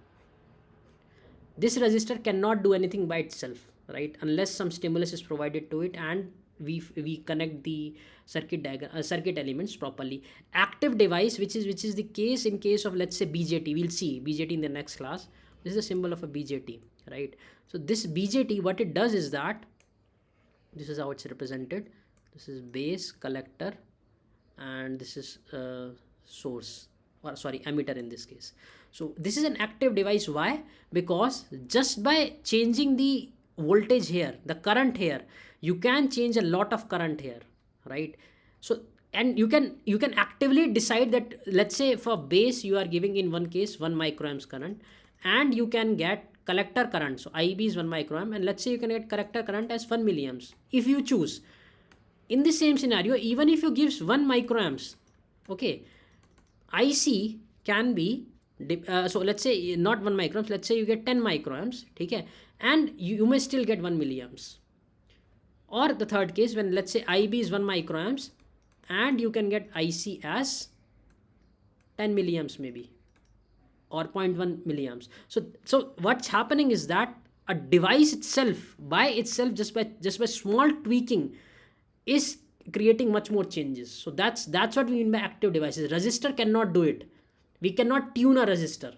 This resistor cannot do anything by itself, right, unless some stimulus is provided to it and we connect the circuit diagram, circuit elements properly. Active device, which is the case in case of, let's say, BJT. We'll see BJT in the next class. This is a symbol of a BJT, right? So this BJT, what it does is that this is how it's represented. This is base, collector, and this is source, or sorry, emitter in this case. So this is an active device. Why? Because just by changing the voltage here, the current here, you can change a lot of current here, right? So, and you can actively decide that, let's say for base you are giving in one case 1 microamps current, and you can get collector current, so IB is 1 microamp, and let's say you can get collector current as 1 milliamps if you choose. In the same scenario, even if you gives 1 microamps, okay, IC can be so let's say not 1 microamps, let's say you get 10 microamps, okay, and you may still get 1 milliamps. Or the third case, when let's say IB is 1 microamps and you can get IC as 10 milliamps maybe, or 0.1 milliamps. So what's happening is that a device itself by itself, just by small tweaking, is creating much more changes. So that's what we mean by active devices. Resistor cannot do it. We cannot tune a resistor.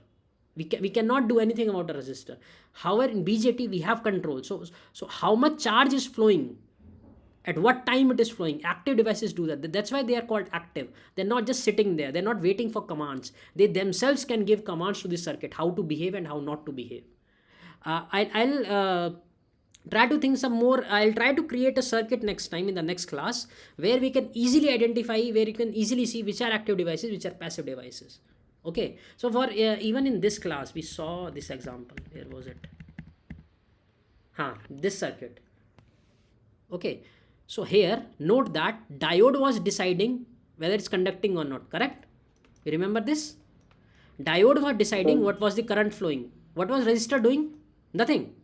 We cannot do anything about a resistor. However, in BJT we have control. So how much charge is flowing, at what time it is flowing, active devices do that. That's why they are called active. They're not just sitting there, they're not waiting for commands. They themselves can give commands to the circuit how to behave and how not to behave. I'll try to think some more. I'll try to create a circuit next time in the next class, where we can easily identify, where you can easily see which are active devices, which are passive devices. Okay, so for even in this class we saw this example. Where was it? This circuit. Okay, so here note that diode was deciding whether it's conducting or not, correct? You remember this? Diode was deciding what was the current flowing. What was resistor doing? Nothing.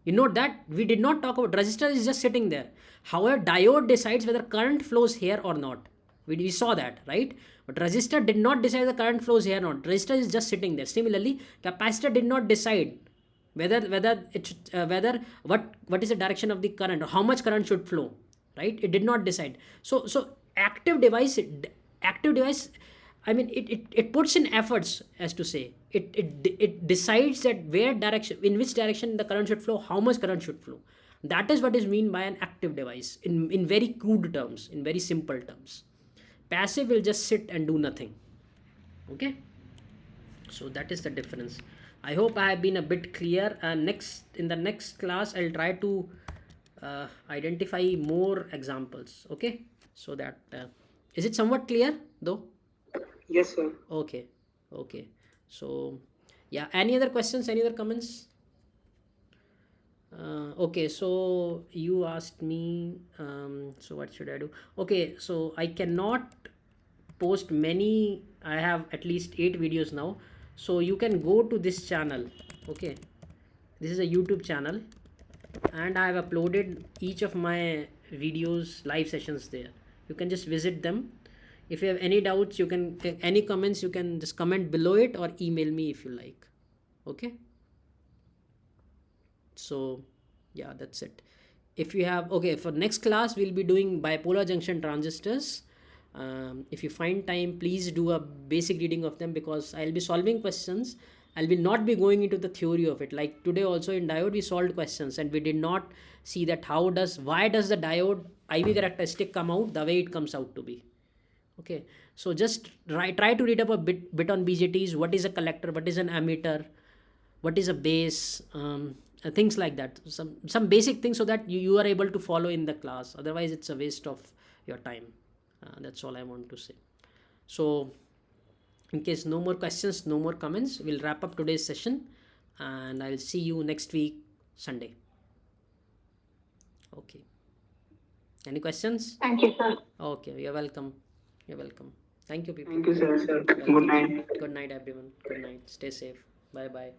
You note that we did not talk about resistor, is just sitting there. However, diode decides whether current flows here or not. We saw that, right? But resistor did not decide the current flows here or not. Resistor is just sitting there. Similarly, capacitor did not decide whether what is the direction of the current, or how much current should flow, right? It did not decide. So active device, I mean, it puts in efforts, as to say, it decides that in which direction the current should flow, how much current should flow. That is what is mean by an active device in very crude terms, in very simple terms. Passive will just sit and do nothing. Okay. So that is the difference. I hope I have been a bit clear, and in the next class I'll try to identify more examples. Okay, so that is it somewhat clear though? Yes, sir. Okay, okay. So yeah, any other questions, any other comments? Okay, so you asked me, so what should I do? Okay, so I cannot post many. I have at least 8 videos now, so you can go to this channel. Okay, this is a YouTube channel, and I have uploaded each of my videos, live sessions there. You can just visit them. If you have any doubts, you can, any comments, you can just comment below it or email me if you like. Okay, so yeah, that's it. If you have, okay, for next class we'll be doing bipolar junction transistors. If you find time, please do a basic reading of them, because I'll be solving questions. I will not be going into the theory of it. Like today also in diode we solved questions, and we did not see that why does the diode IV characteristic come out the way it comes out to be. Okay, so just try to read up a bit on BJTs. What is a collector, what is an ammeter, what is a base, things like that, some basic things, so that you are able to follow in the class. Otherwise it's a waste of your time. That's all I want to say. So in case no more questions, no more comments, we'll wrap up today's session, and I'll see you next week Sunday. Okay, any questions? Thank you, sir. Okay, you're welcome. You're welcome. Thank you, people. Thank you, sir. Welcome. Good night. Good night, everyone. Good night. Stay safe. Bye bye.